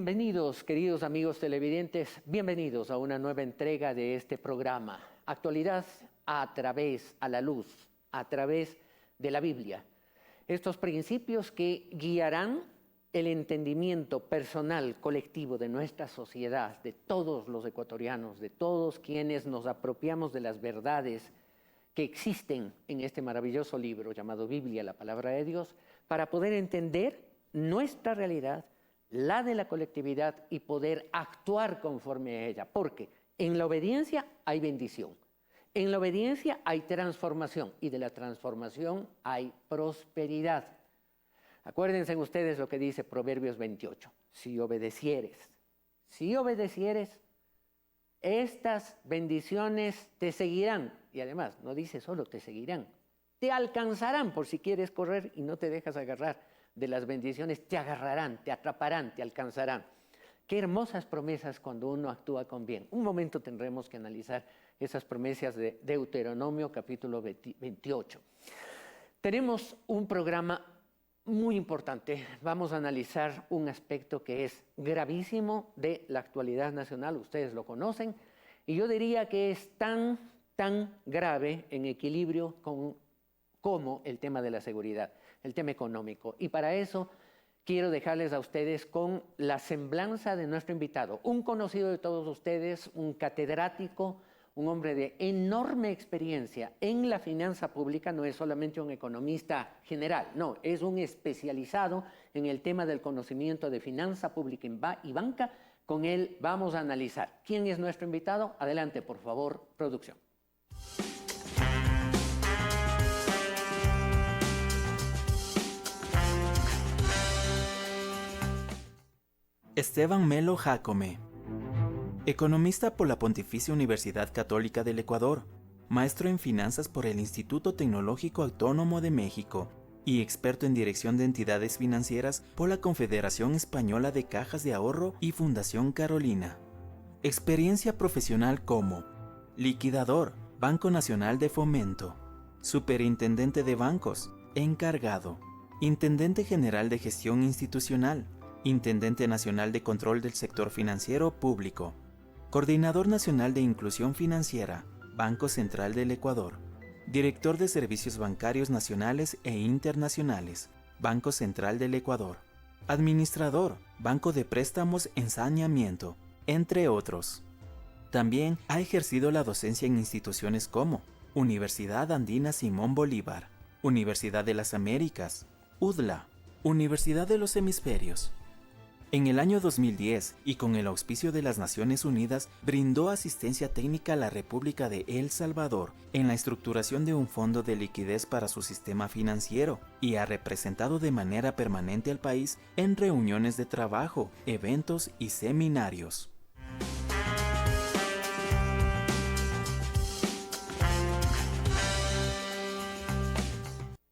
Bienvenidos, queridos amigos televidentes, bienvenidos a una nueva entrega de este programa. Actualidad a la luz, a través de la Biblia. Estos principios que guiarán el entendimiento personal, colectivo de nuestra sociedad, de todos los ecuatorianos, de todos quienes nos apropiamos de las verdades que existen en este maravilloso libro llamado Biblia, la palabra de Dios, para poder entender nuestra realidad, la de la colectividad y poder actuar conforme a ella. Porque en la obediencia hay bendición, en la obediencia hay transformación y de la transformación hay prosperidad. Acuérdense ustedes lo que dice Proverbios 28. Si obedecieres, estas bendiciones te seguirán. Y además, no dice solo te seguirán, te alcanzarán por si quieres correr y no te dejas agarrar de las bendiciones, te agarrarán, te atraparán, te alcanzarán. Qué hermosas promesas cuando uno actúa con bien. Un momento tendremos que analizar esas promesas de Deuteronomio capítulo 28. Tenemos un programa muy importante. Vamos a analizar un aspecto que es gravísimo de la actualidad nacional. Ustedes lo conocen. Y yo diría que es tan grave en equilibrio como el tema de la seguridad, el tema económico. Y para eso quiero dejarles a ustedes con la semblanza de nuestro invitado, un conocido de todos ustedes, un catedrático, un hombre de enorme experiencia en la finanza pública. No es solamente un economista general, no, es un especializado en el tema del conocimiento de finanza pública y banca. Con él vamos a analizar. ¿Quién es nuestro invitado? Adelante, por favor, producción. Esteban Melo Jácome, economista por la Pontificia Universidad Católica del Ecuador, maestro en finanzas por el Instituto Tecnológico Autónomo de México y experto en dirección de entidades financieras por la Confederación Española de Cajas de Ahorro y Fundación Carolina. Experiencia profesional como liquidador, Banco Nacional de Fomento, superintendente de bancos, encargado, intendente general de gestión institucional, Intendente Nacional de Control del Sector Financiero Público, Coordinador Nacional de Inclusión Financiera, Banco Central del Ecuador, Director de Servicios Bancarios Nacionales e Internacionales, Banco Central del Ecuador, Administrador, Banco de Préstamos en Saneamiento, entre otros. También ha ejercido la docencia en instituciones como Universidad Andina Simón Bolívar, Universidad de las Américas, UDLA, Universidad de los Hemisferios. En el año 2010, y con el auspicio de las Naciones Unidas, brindó asistencia técnica a la República de El Salvador en la estructuración de un fondo de liquidez para su sistema financiero y ha representado de manera permanente al país en reuniones de trabajo, eventos y seminarios.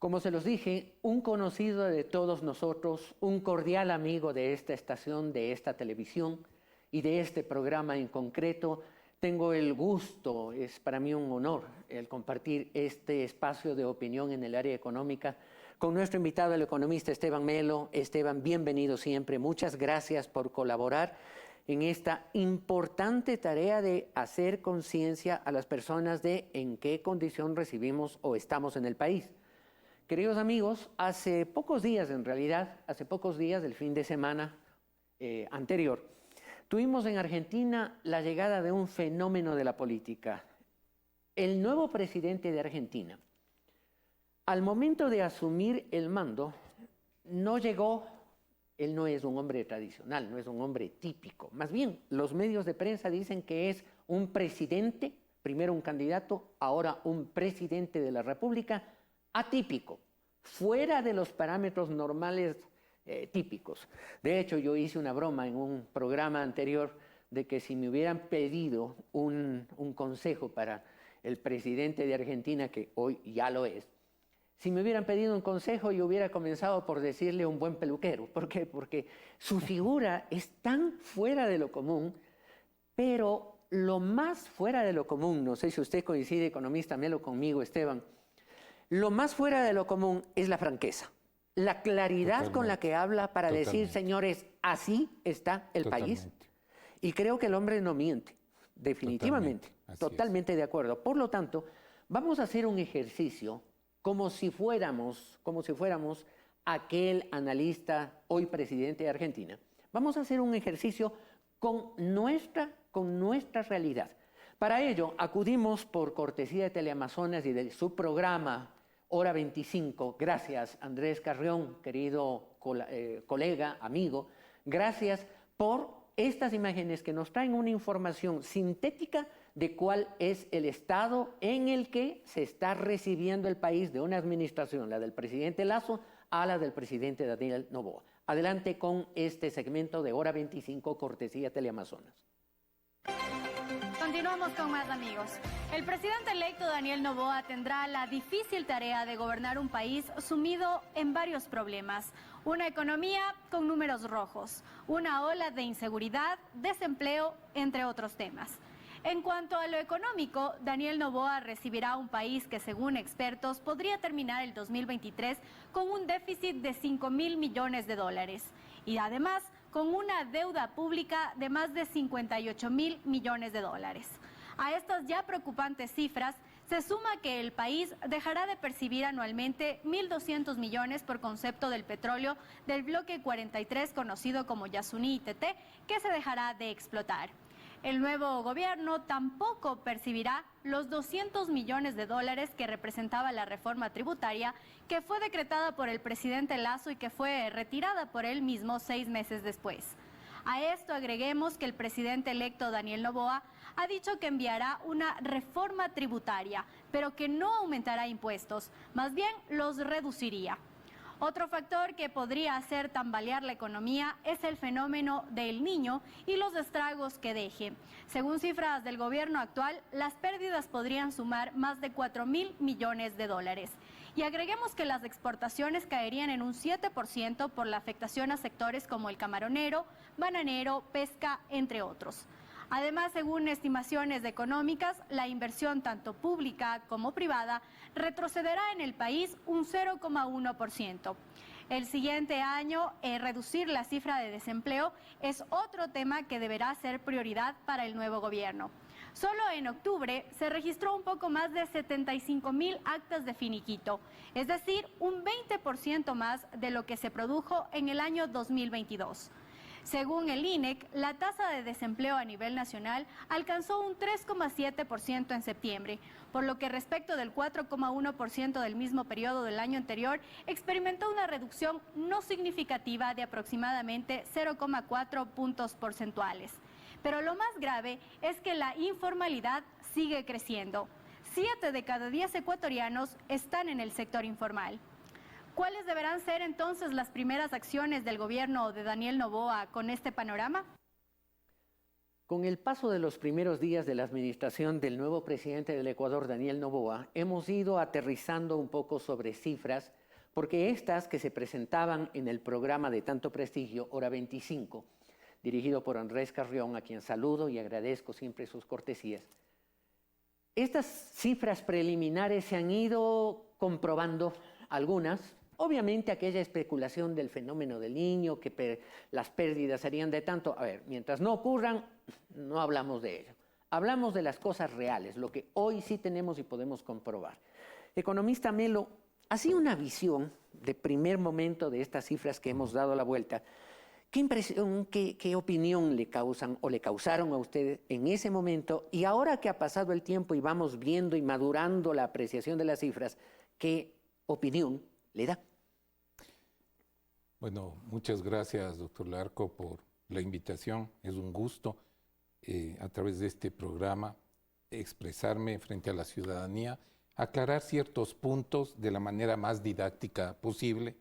Como se los dije, un conocido de todos nosotros, un cordial amigo de esta estación, de esta televisión y de este programa en concreto. Tengo el gusto, es para mí un honor, el compartir este espacio de opinión en el área económica con nuestro invitado, el economista Esteban Melo. Esteban, bienvenido siempre. Muchas gracias por colaborar en esta importante tarea de hacer conciencia a las personas de en qué condición recibimos o estamos en el país. Queridos amigos, hace pocos días, el fin de semana anterior, tuvimos en Argentina la llegada de un fenómeno de la política. El nuevo presidente de Argentina, al momento de asumir el mando, no llegó, él no es un hombre tradicional, no es un hombre típico. Más bien, los medios de prensa dicen que es un presidente, primero un candidato, ahora un presidente de la República, atípico, fuera de los parámetros normales típicos. De hecho, yo hice una broma en un programa anterior de que si me hubieran pedido un consejo para el presidente de Argentina, que hoy ya lo es, si me hubieran pedido un consejo, yo hubiera comenzado por decirle un buen peluquero. ¿Por qué? Porque su figura es tan fuera de lo común, pero lo más fuera de lo común, no sé si usted coincide, economista Melo, conmigo, Esteban, lo más fuera de lo común es la franqueza. la claridad con la Totalmente. que habla para decir, Totalmente. señores, así está el país. Totalmente. Y creo que el hombre no miente, definitivamente. Totalmente, así Totalmente de acuerdo. Por lo tanto, vamos a hacer un ejercicio como si fuéramos aquel analista, hoy presidente de Argentina. Vamos a hacer un ejercicio con nuestra realidad. Para ello, acudimos por cortesía de Teleamazonas y de su programa Hora 25. Gracias, Andrés Carrión, querido colega, amigo. Gracias por estas imágenes que nos traen una información sintética de cuál es el estado en el que se está recibiendo el país de una administración, la del presidente Lasso, a la del presidente Daniel Noboa. Adelante con este segmento de Hora 25, cortesía Teleamazonas. Continuamos con más, amigos. El presidente electo Daniel Noboa tendrá la difícil tarea de gobernar un país sumido en varios problemas. Una economía con números rojos, una ola de inseguridad, desempleo, entre otros temas. En cuanto a lo económico, Daniel Noboa recibirá un país que, según expertos, podría terminar el 2023 con un déficit de 5.000 millones de dólares. Y además, con una deuda pública de más de 58.000 millones de dólares. A estas ya preocupantes cifras se suma que el país dejará de percibir anualmente 1.200 millones por concepto del petróleo del bloque 43 conocido como Yasuní y Teté, que se dejará de explotar. El nuevo gobierno tampoco percibirá los 200 millones de dólares que representaba la reforma tributaria que fue decretada por el presidente Lasso y que fue retirada por él mismo 6 meses después. A esto agreguemos que el presidente electo Daniel Noboa ha dicho que enviará una reforma tributaria, pero que no aumentará impuestos, más bien los reduciría. Otro factor que podría hacer tambalear la economía es el fenómeno del Niño y los estragos que deje. Según cifras del gobierno actual, las pérdidas podrían sumar más de 4.000 millones de dólares. Y agreguemos que las exportaciones caerían en un 7% por la afectación a sectores como el camaronero, bananero, pesca, entre otros. Además, según estimaciones económicas, la inversión tanto pública como privada retrocederá en el país un 0,1%. El siguiente año, reducir la cifra de desempleo es otro tema que deberá ser prioridad para el nuevo gobierno. Solo en octubre se registró un poco más de 75.000 actas de finiquito, es decir, un 20% más de lo que se produjo en el año 2022. Según el INEC, la tasa de desempleo a nivel nacional alcanzó un 3,7% en septiembre, por lo que respecto del 4,1% del mismo periodo del año anterior, experimentó una reducción no significativa de aproximadamente 0,4 puntos porcentuales. Pero lo más grave es que la informalidad sigue creciendo. 7 de cada 10 ecuatorianos están en el sector informal. ¿Cuáles deberán ser entonces las primeras acciones del gobierno de Daniel Noboa con este panorama? Con el paso de los primeros días de la administración del nuevo presidente del Ecuador, Daniel Noboa, hemos ido aterrizando un poco sobre cifras, porque estas que se presentaban en el programa de tanto prestigio, Hora 25, dirigido por Andrés Carrión, a quien saludo y agradezco siempre sus cortesías, estas cifras preliminares se han ido comprobando algunas. Obviamente aquella especulación del fenómeno del Niño, que las pérdidas serían de tanto. A ver, mientras no ocurran, no hablamos de ello. Hablamos de las cosas reales, lo que hoy sí tenemos y podemos comprobar. Economista Melo, así una visión de primer momento de estas cifras que hemos dado la vuelta. ¿Qué impresión, qué opinión le causan o le causaron a usted en ese momento? Y ahora que ha pasado el tiempo y vamos viendo y madurando la apreciación de las cifras, ¿qué opinión le da? Bueno, muchas gracias, doctor Larco, por la invitación. Es un gusto a través de este programa expresarme frente a la ciudadanía, aclarar ciertos puntos de la manera más didáctica posible.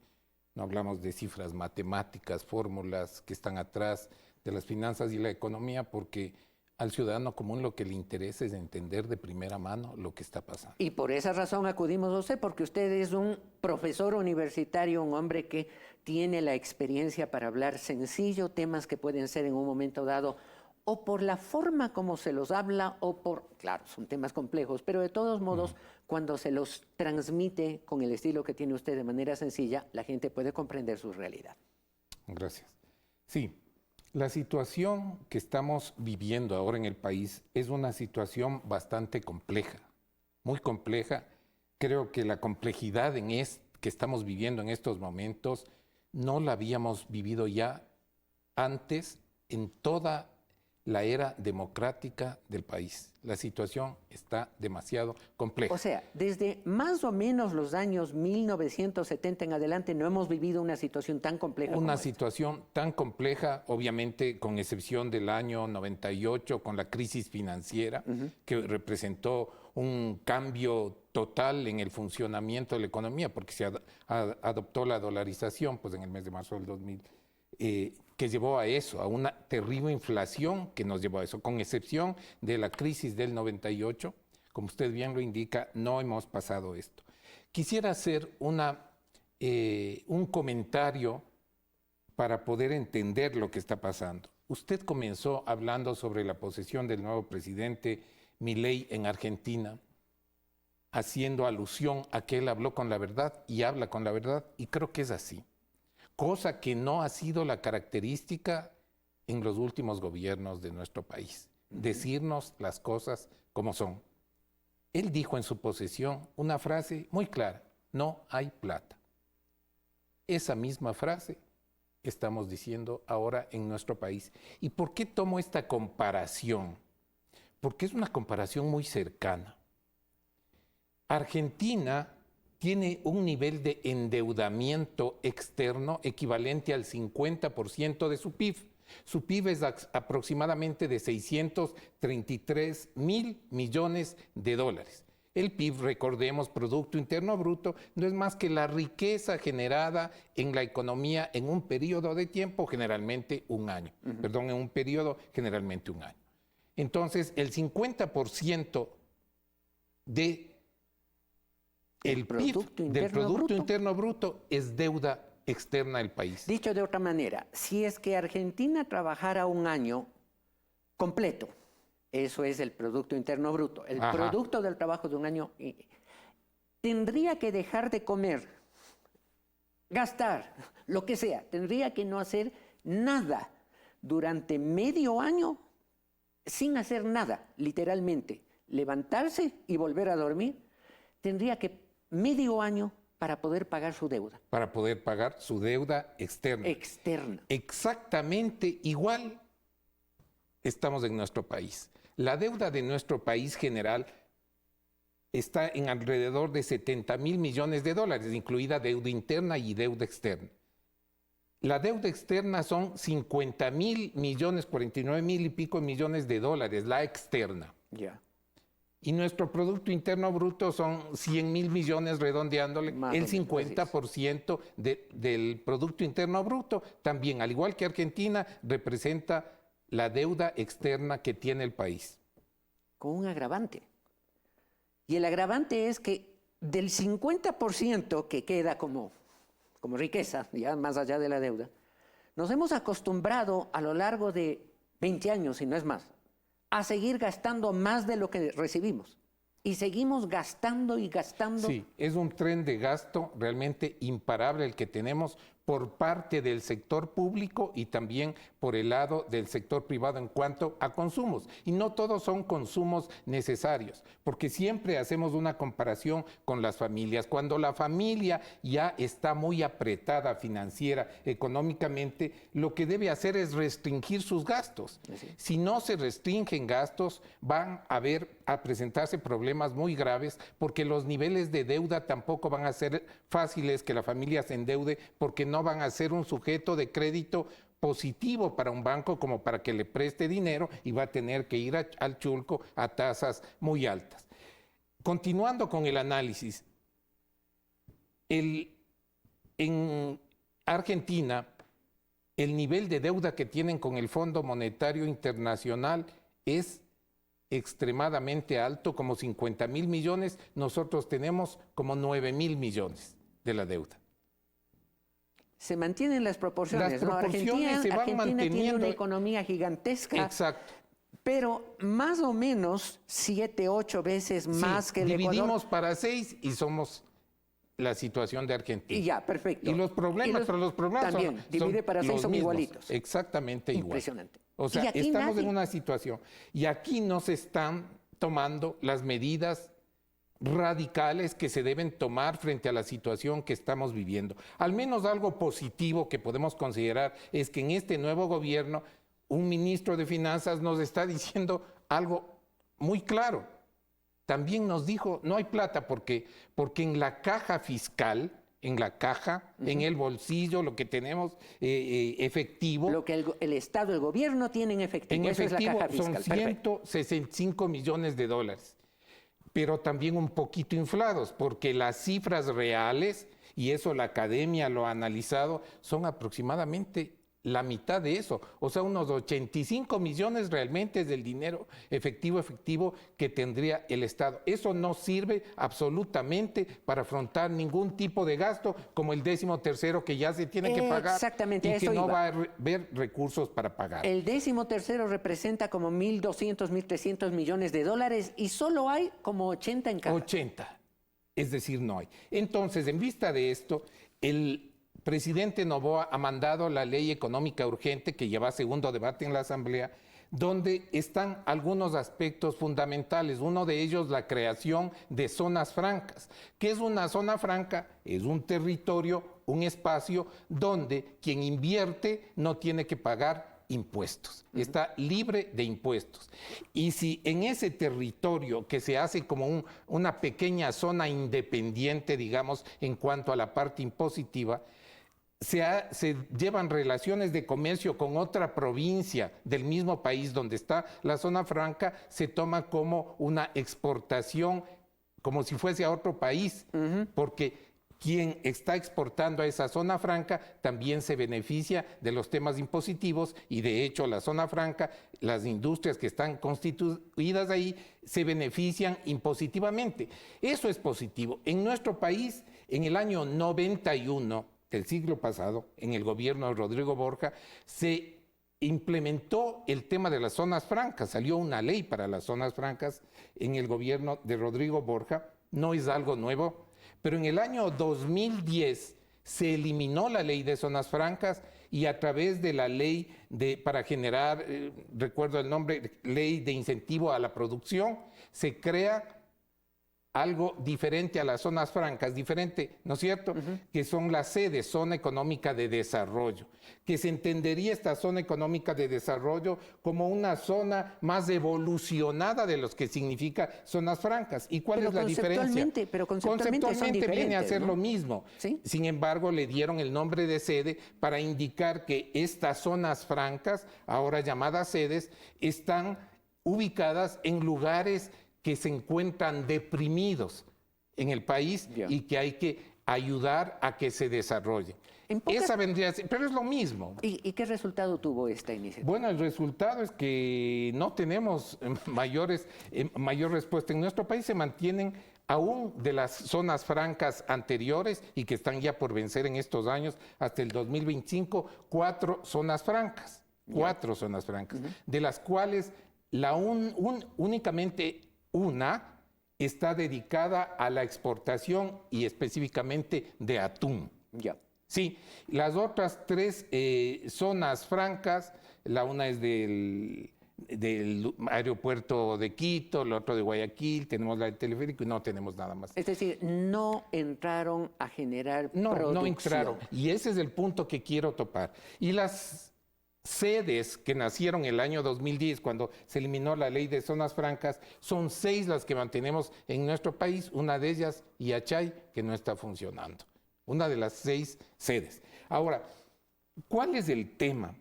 No hablamos de cifras matemáticas, fórmulas que están atrás de las finanzas y la economía, porque al ciudadano común lo que le interesa es entender de primera mano lo que está pasando. Y por esa razón acudimos a usted, porque usted es un profesor universitario, un hombre que tiene la experiencia para hablar sencillo, temas que pueden ser en un momento dado o por la forma como se los habla, o por, claro, son temas complejos, pero de todos modos, cuando se los transmite con el estilo que tiene usted de manera sencilla, la gente puede comprender su realidad. Gracias. Sí, la situación que estamos viviendo ahora en el país es una situación bastante compleja, muy compleja. Creo que la complejidad que estamos viviendo en estos momentos no la habíamos vivido ya antes en toda la era democrática del país. La situación está demasiado compleja. O sea, desde más o menos los años 1970 en adelante no hemos vivido una situación tan compleja como Una esta. situación tan compleja, obviamente con excepción del año 98, con la crisis financiera, que representó un cambio total en el funcionamiento de la economía, porque se adoptó la dolarización pues, en el mes de marzo del 2000, que llevó a eso, a una terrible inflación que nos llevó a eso. Con excepción de la crisis del 98, como usted bien lo indica, no hemos pasado esto. Quisiera hacer un comentario para poder entender lo que está pasando. Usted comenzó hablando sobre la posesión del nuevo presidente Milei en Argentina, haciendo alusión a que él habló con la verdad y habla con la verdad, y creo que es así. Cosa que no ha sido la característica en los últimos gobiernos de nuestro país. Decirnos las cosas como son. Él dijo en su posesión una frase muy clara: no hay plata. Esa misma frase estamos diciendo ahora en nuestro país. ¿Y por qué tomo esta comparación? Porque es una comparación muy cercana. Argentina tiene un nivel de endeudamiento externo equivalente al 50% de su PIB. Su PIB es aproximadamente de 633 mil millones de dólares. El PIB, recordemos, Producto Interno Bruto, no es más que la riqueza generada en la economía en un periodo de tiempo, generalmente un año. En un periodo generalmente un año. Entonces, el 50% del PIB, del Producto Interno Bruto, es deuda externa del país. Dicho de otra manera, si es que Argentina trabajara un año completo, eso es el Producto Interno Bruto, el producto del trabajo de un año, tendría que dejar de comer, gastar, lo que sea, tendría que no hacer nada durante medio año sin hacer nada, literalmente, levantarse y volver a dormir, tendría que medio año para poder pagar su deuda. Para poder pagar su deuda externa. Externa. Exactamente igual estamos en nuestro país. La deuda de nuestro país general está en alrededor de 70 mil millones de dólares, incluida deuda interna y deuda externa. La deuda externa son 50 mil millones, 49 mil y pico millones de dólares, la externa. Ya. Y nuestro Producto Interno Bruto son 100 mil millones, redondeándole, el 50% del Producto Interno Bruto. También, al igual que Argentina, representa la deuda externa que tiene el país. Con un agravante. Y el agravante es que del 50% que queda como riqueza, ya más allá de la deuda, nos hemos acostumbrado a lo largo de 20 años, si no es más, a seguir gastando más de lo que recibimos. Y seguimos gastando y gastando. Sí, es un tren de gasto realmente imparable el que tenemos por parte del sector público y también por el lado del sector privado en cuanto a consumos. Y no todos son consumos necesarios, porque siempre hacemos una comparación con las familias. Cuando la familia ya está muy apretada financiera, económicamente, lo que debe hacer es restringir sus gastos. Sí. Si no se restringen gastos, van a presentarse problemas muy graves, porque los niveles de deuda tampoco van a ser fáciles que la familia se endeude, porque no van a ser un sujeto de crédito positivo para un banco como para que le preste dinero, y va a tener que ir al chulco a tasas muy altas. Continuando con el análisis, en Argentina, el nivel de deuda que tienen con el Fondo Monetario Internacional es extremadamente alto, como 50 mil millones. Nosotros tenemos como 9 mil millones de la deuda. Se mantienen las proporciones. Las proporciones se van Argentina manteniendo. tiene una economía gigantesca. Exacto. pero más o menos 7, 8 veces más que el Ecuador. Dividimos para 6 y somos la situación de Argentina. Y ya, perfecto. Y los problemas, pero los problemas también, divide para 6 son mismos, igualitos. Exactamente igual. Impresionante. O sea, Y aquí estamos nadie- en una situación. Y aquí no se están tomando las medidas radicales que se deben tomar frente a la situación que estamos viviendo. Al menos algo positivo que podemos considerar es que en este nuevo gobierno un ministro de Finanzas nos está diciendo algo muy claro. También nos dijo, no hay plata porque en la caja fiscal, en la caja, en el bolsillo, lo que tenemos efectivo. Lo que el Estado, el gobierno tiene en efectivo. En Eso efectivo es la caja fiscal. son Perfecto. 165 millones de dólares, pero también un poquito inflados, porque las cifras reales, y eso la academia lo ha analizado, son aproximadamente la mitad de eso, o sea, unos 85 millones realmente es del dinero efectivo que tendría el Estado. Eso no sirve absolutamente para afrontar ningún tipo de gasto como el 13º que ya se tiene que pagar Exactamente, y a que eso no iba. va a haber recursos para pagar. El 13º representa como 1.200, 1.300 millones de dólares y solo hay como 80 en caja. 80, es decir, no hay. Entonces, en vista de esto, el presidente Noboa ha mandado la ley económica urgente que lleva segundo debate en la Asamblea, donde están algunos aspectos fundamentales. Uno de ellos, la creación de zonas francas. ¿Qué es una zona franca? Es un territorio, un espacio donde quien invierte no tiene que pagar impuestos, está libre de impuestos. Y si en ese territorio que se hace como una pequeña zona independiente, digamos, en cuanto a la parte impositiva, se llevan relaciones de comercio con otra provincia del mismo país donde está la zona franca, se toma como una exportación, como si fuese a otro país, porque quien está exportando a esa zona franca también se beneficia de los temas impositivos y de hecho la zona franca, las industrias que están constituidas ahí se benefician impositivamente. Eso es positivo. En nuestro país, en el año 91 del siglo pasado, en el gobierno de Rodrigo Borja, se implementó el tema de las zonas francas, salió una ley para las zonas francas en el gobierno de Rodrigo Borja, no es algo nuevo, pero en el año 2010 se eliminó la ley de zonas francas y a través de la ley para generar, recuerdo el nombre, ley de incentivo a la producción, se crea algo diferente a las zonas francas, diferente, ¿no es cierto? Que son las sedes, zona económica de desarrollo, que se entendería esta zona económica de desarrollo como una zona más evolucionada de los que significa zonas francas. ¿Y cuál es la diferencia? Pero conceptualmente viene a ser ¿no? lo mismo. ¿Sí? Sin embargo, le dieron el nombre de sede para indicar que estas zonas francas, ahora llamadas sedes, están ubicadas en lugares que se encuentran deprimidos en el país y que hay que ayudar a que se desarrolle. Esa vendría a ser, pero es lo mismo. ¿Y qué resultado tuvo esta iniciativa? Bueno, el resultado es que no tenemos mayor respuesta. En nuestro país se mantienen aún de las zonas francas anteriores y que están ya por vencer en estos años, hasta el 2025, 4 zonas francas. 4 zonas francas, de las cuales únicamente una está dedicada a la exportación y específicamente de atún. Sí, las otras 3 zonas francas, la una es del aeropuerto de Quito, la otra de Guayaquil, tenemos la de teleférico y no tenemos nada más. Es decir, no entraron a generar producción. No entraron. Y ese es el punto que quiero topar. Y las sedes que nacieron el año 2010, cuando se eliminó la ley de zonas francas, son 6 las que mantenemos en nuestro país, una de ellas, Iachay, que no está funcionando. Una de las 6 sedes. Ahora, ¿cuál es el tema?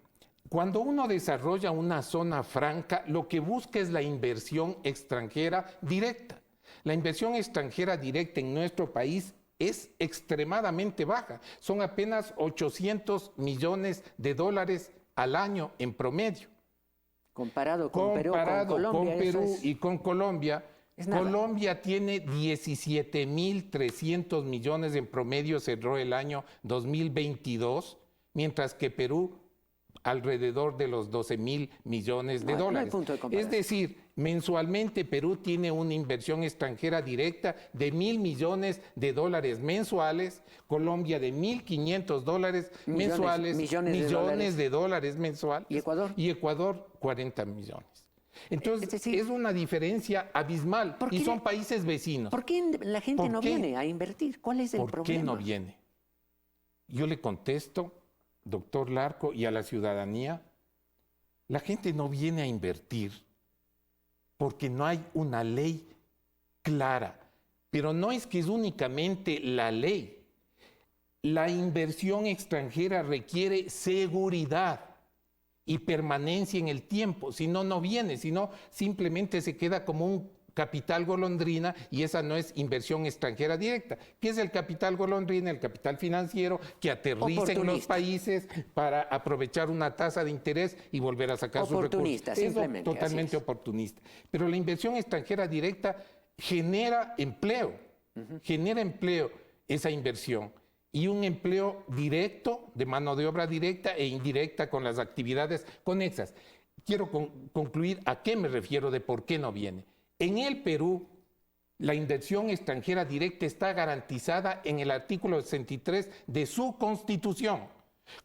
Cuando uno desarrolla una zona franca, lo que busca es la inversión extranjera directa. La inversión extranjera directa en nuestro país es extremadamente baja. Son apenas 800 millones de dólares al año en promedio. Comparado con Perú y con Colombia, nada. Colombia tiene 17.300 millones en promedio, cerró el año 2022, mientras que Perú alrededor de los 12.000 millones de dólares. No hay punto de comparación. Es decir, mensualmente Perú tiene una inversión extranjera directa de 1.000 millones de dólares mensuales, Colombia de 1.500 dólares mensuales, millones de dólares mensuales. ¿Y Ecuador? Y Ecuador 40 millones. Entonces, decir, es una diferencia abismal y son países vecinos. ¿Por qué la gente no viene a invertir? ¿Cuál es el problema? ¿Por qué no viene? Yo le contesto, doctor Larco, y a la ciudadanía, la gente no viene a invertir porque no hay una ley clara. Pero no es que es únicamente la ley. La inversión extranjera requiere seguridad y permanencia en el tiempo. Si no, no viene. Si no, simplemente se queda como un capital golondrina y esa no es inversión extranjera directa. ¿Qué es el capital golondrina? El capital financiero que aterriza en los países para aprovechar una tasa de interés y volver a sacar sus recursos. Oportunista, simplemente. Es totalmente oportunista. Pero la inversión extranjera directa genera empleo. Genera empleo esa inversión. Y un empleo directo, de mano de obra directa e indirecta con las actividades conexas. Quiero concluir a qué me refiero de por qué no viene. En el Perú, la inversión extranjera directa está garantizada en el artículo 63 de su Constitución.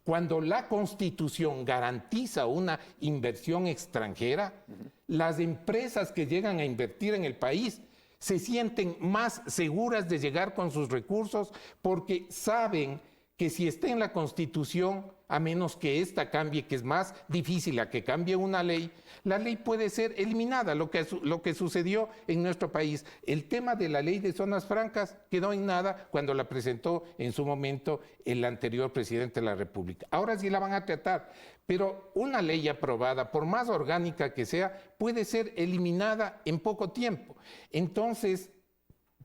Cuando la Constitución garantiza una inversión extranjera, las empresas que llegan a invertir en el país se sienten más seguras de llegar con sus recursos porque saben que si está en la Constitución, a menos que ésta cambie, que es más difícil a que cambie una ley, la ley puede ser eliminada, lo que sucedió en nuestro país. El tema de la ley de zonas francas quedó en nada cuando la presentó en su momento el anterior presidente de la República. Ahora sí la van a tratar, pero una ley aprobada, por más orgánica que sea, puede ser eliminada en poco tiempo. Entonces,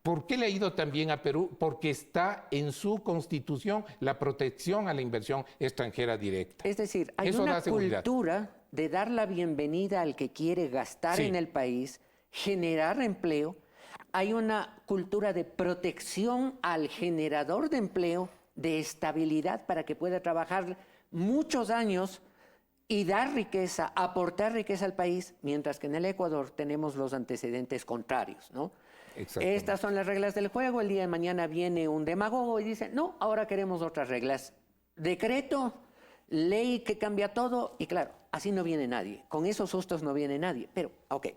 ¿por qué le ha ido tan bien a Perú? Porque está en su Constitución la protección a la inversión extranjera directa. Es decir, hay una cultura de dar la bienvenida al que quiere gastar en el país, generar empleo. Hay una cultura de protección al generador de empleo, de estabilidad para que pueda trabajar muchos años y dar riqueza, aportar riqueza al país, mientras que en el Ecuador tenemos los antecedentes contrarios, ¿no? Estas son las reglas del juego. El día de mañana viene un demagogo y dice, no, ahora queremos otras reglas. Decreto, ley que cambia todo. Y claro, así no viene nadie. Con esos sustos no viene nadie. Pero, ok.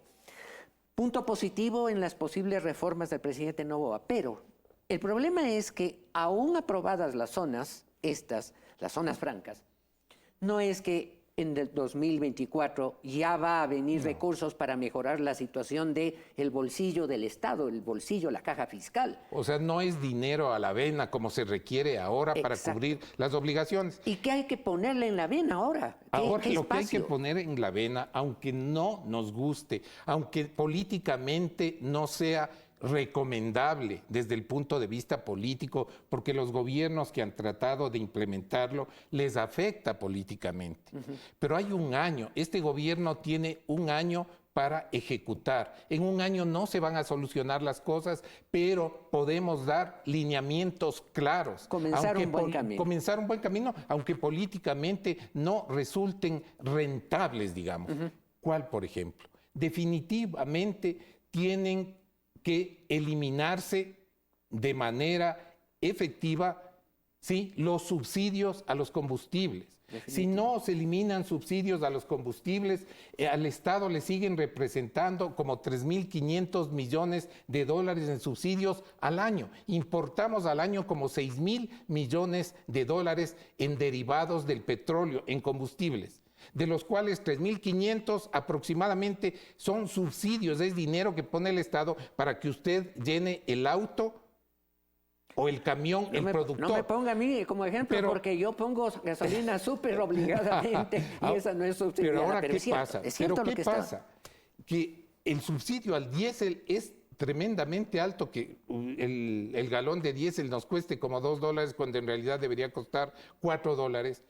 Punto positivo en las posibles reformas del presidente Noboa. Pero el problema es que aún aprobadas las zonas, las zonas francas, no es que en el 2024 ya va a venir recursos para mejorar la situación del bolsillo del Estado, el bolsillo, la caja fiscal. O sea, no es dinero a la vena como se requiere ahora para cubrir las obligaciones. ¿Y qué hay que ponerle en la vena ahora? Ahora lo que hay que poner en la vena, aunque no nos guste, aunque políticamente no sea recomendable desde el punto de vista político, porque los gobiernos que han tratado de implementarlo les afecta políticamente. Pero hay un año, este gobierno tiene un año para ejecutar. En un año no se van a solucionar las cosas, pero podemos dar lineamientos claros. Comenzar un buen camino, aunque políticamente no resulten rentables, digamos. ¿Cuál, por ejemplo? Definitivamente tienen que eliminarse de manera efectiva, ¿sí?, los subsidios a los combustibles. Si no se eliminan subsidios a los combustibles, al Estado le siguen representando como 3.500 millones de dólares en subsidios al año. Importamos al año como 6.000 millones de dólares en derivados del petróleo, en combustibles, de los cuales 3.500 aproximadamente son subsidios, es dinero que pone el Estado para que usted llene el auto o el camión, productor. No me ponga a mí como ejemplo, porque yo pongo gasolina súper obligadamente y esa no es subsidiada. Pero ahora, ¿qué pasa? ¿Qué pasa? Que el subsidio al diésel es tremendamente alto, que el galón de diésel nos cueste como $2 cuando en realidad debería costar $4.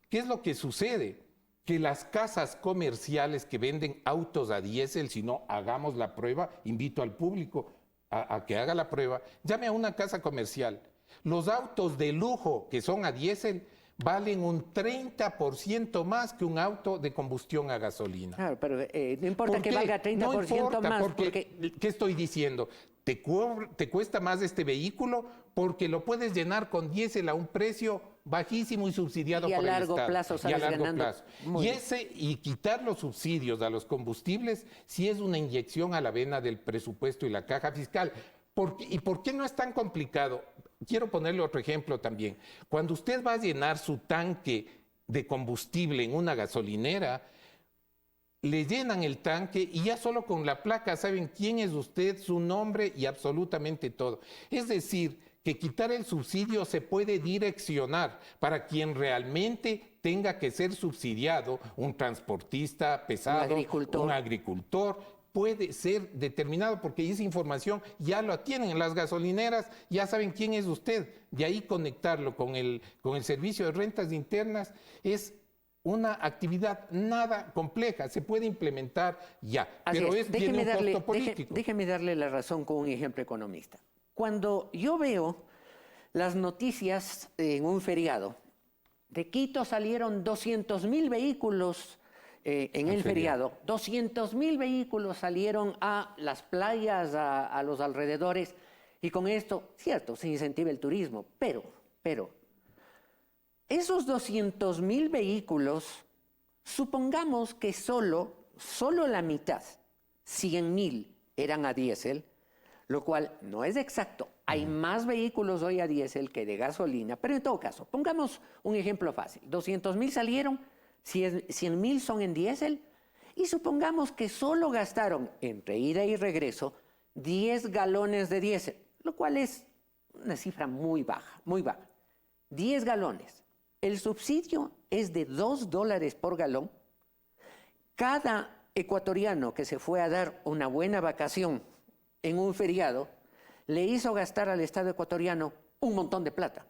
¿Qué es lo que sucede? Que las casas comerciales que venden autos a diésel, si no hagamos la prueba, invito al público a que haga la prueba, llame a una casa comercial. Los autos de lujo que son a diésel valen un 30% más que un auto de combustión a gasolina. Claro, pero no importa ¿Por que qué? valga 30% No importa, más. porque, ¿qué estoy diciendo? Te cuesta más este vehículo porque lo puedes llenar con diésel a un precio bajísimo y subsidiado Y a por el largo Estado. plazo sales ganando. Muy bien. Y quitar los subsidios a los combustibles sí es una inyección a la vena del presupuesto y la caja fiscal. ¿Y por qué no es tan complicado? Quiero ponerle otro ejemplo también. Cuando usted va a llenar su tanque de combustible en una gasolinera, le llenan el tanque y ya solo con la placa saben quién es usted, su nombre y absolutamente todo. Es decir, que quitar el subsidio se puede direccionar para quien realmente tenga que ser subsidiado, un transportista pesado, un agricultor, puede ser determinado porque esa información ya la tienen en las gasolineras, ya saben quién es usted. De ahí conectarlo con el servicio de rentas internas es una actividad nada compleja, se puede implementar ya, pero tiene un costo político. Déjeme darle la razón con un ejemplo economista. Cuando yo veo las noticias en un feriado, de Quito salieron 200,000 vehículos en el feriado, 200,000 vehículos salieron a las playas, a los alrededores, y con esto, cierto, se incentiva el turismo, pero esos 200,000 vehículos, supongamos que solo la mitad, 100,000, eran a diésel, lo cual no es exacto. Hay más vehículos hoy a diésel que de gasolina, pero en todo caso, pongamos un ejemplo fácil. 200,000 salieron, 100,000 son en diésel, y supongamos que solo gastaron, entre ida y regreso, 10 galones de diésel, lo cual es una cifra muy baja, muy baja. 10 galones. El subsidio es de $2 por galón. Cada ecuatoriano que se fue a dar una buena vacación en un feriado le hizo gastar al Estado ecuatoriano un montón de plata.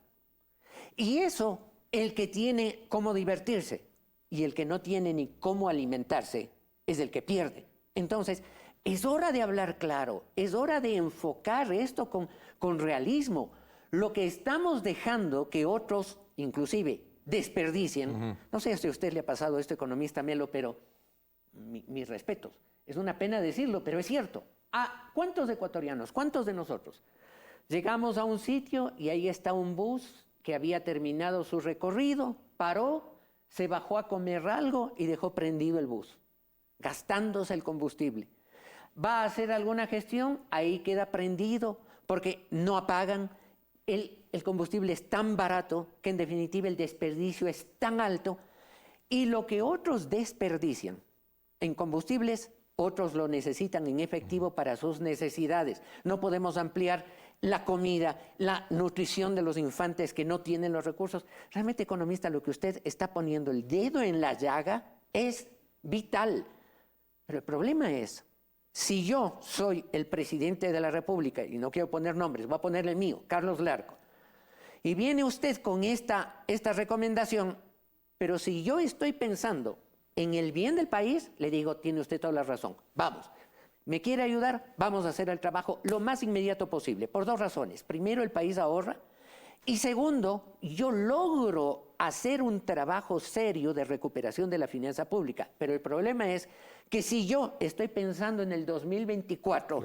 Y eso, el que tiene cómo divertirse y el que no tiene ni cómo alimentarse, es el que pierde. Entonces, es hora de hablar claro, es hora de enfocar esto con realismo. Lo que estamos dejando que otros, inclusive, desperdicien. No sé si a usted le ha pasado esto, economista Melo, pero mis respetos. Es una pena decirlo, pero es cierto. ¿Cuántos ecuatorianos, cuántos de nosotros llegamos a un sitio y ahí está un bus que había terminado su recorrido, paró, se bajó a comer algo y dejó prendido el bus, gastándose el combustible? ¿Va a hacer alguna gestión? Ahí queda prendido porque no apagan. El combustible es tan barato que en definitiva el desperdicio es tan alto, y lo que otros desperdician en combustibles, otros lo necesitan en efectivo para sus necesidades. No podemos ampliar la comida, la nutrición de los infantes que no tienen los recursos. Realmente, economista, lo que usted está poniendo el dedo en la llaga es vital. Pero el problema es, si yo soy el presidente de la República, y no quiero poner nombres, voy a ponerle el mío, Carlos Larco, y viene usted con esta recomendación, pero si yo estoy pensando en el bien del país, le digo, tiene usted toda la razón, vamos. ¿Me quiere ayudar? Vamos a hacer el trabajo lo más inmediato posible, por dos razones. Primero, el país ahorra, y segundo, yo logro hacer un trabajo serio de recuperación de la finanza pública. Pero el problema es que si yo estoy pensando en el 2024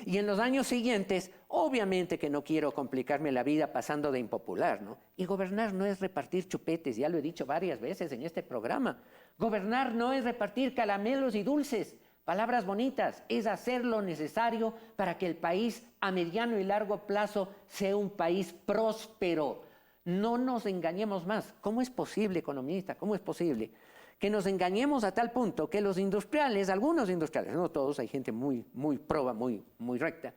y en los años siguientes, obviamente que no quiero complicarme la vida pasando de impopular, ¿no? Y gobernar no es repartir chupetes, ya lo he dicho varias veces en este programa. Gobernar no es repartir caramelos y dulces, palabras bonitas, es hacer lo necesario para que el país a mediano y largo plazo sea un país próspero. No nos engañemos más. ¿Cómo es posible, economista? ¿Cómo es posible que nos engañemos a tal punto que los industriales, algunos industriales, no todos, hay gente muy proba, muy recta,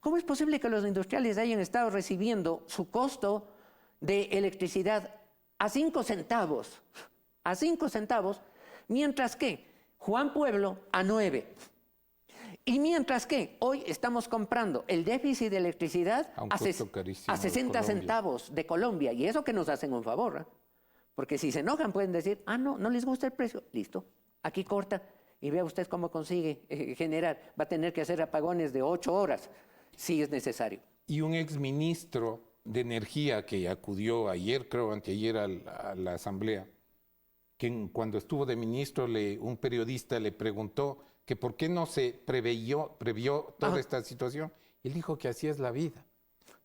¿cómo es posible que los industriales hayan estado recibiendo su costo de electricidad a 5 centavos? A 5 centavos, mientras que Juan Pueblo a 9. Y mientras que hoy estamos comprando el déficit de electricidad a 60 centavos de Colombia, y eso que nos hacen un favor, ¿eh? Porque si se enojan pueden decir, no les gusta el precio, listo, aquí corta y vea usted cómo consigue generar, va a tener que hacer apagones de 8 horas si es necesario. Y un exministro de Energía que acudió ayer, creo anteayer, a la asamblea, que cuando estuvo de ministro, un periodista le preguntó que por qué no se previó toda esta situación. Él dijo que así es la vida.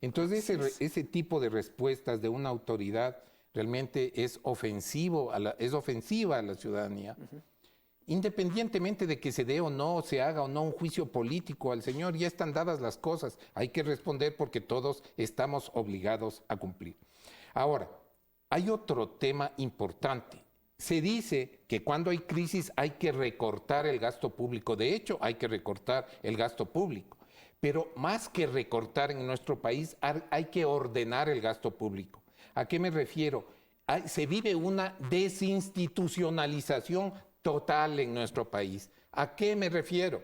Entonces ese tipo de respuestas de una autoridad realmente es ofensiva a la ciudadanía. Independientemente de que se dé o no, se haga o no un juicio político al señor, ya están dadas las cosas. Hay que responder porque todos estamos obligados a cumplir. Ahora, hay otro tema importante. Se dice que cuando hay crisis hay que recortar el gasto público. De hecho, hay que recortar el gasto público. Pero más que recortar en nuestro país, hay que ordenar el gasto público. ¿A qué me refiero? Se vive una desinstitucionalización total en nuestro país. ¿A qué me refiero?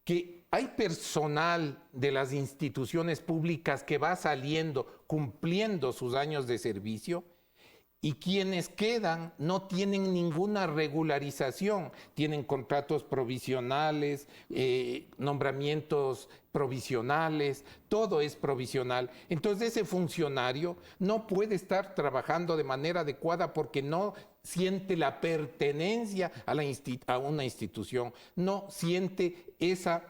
Que hay personal de las instituciones públicas que va saliendo, cumpliendo sus años de servicio, y quienes quedan no tienen ninguna regularización, tienen contratos provisionales, nombramientos provisionales, todo es provisional. Entonces ese funcionario no puede estar trabajando de manera adecuada porque no siente la pertenencia a una institución, no siente esa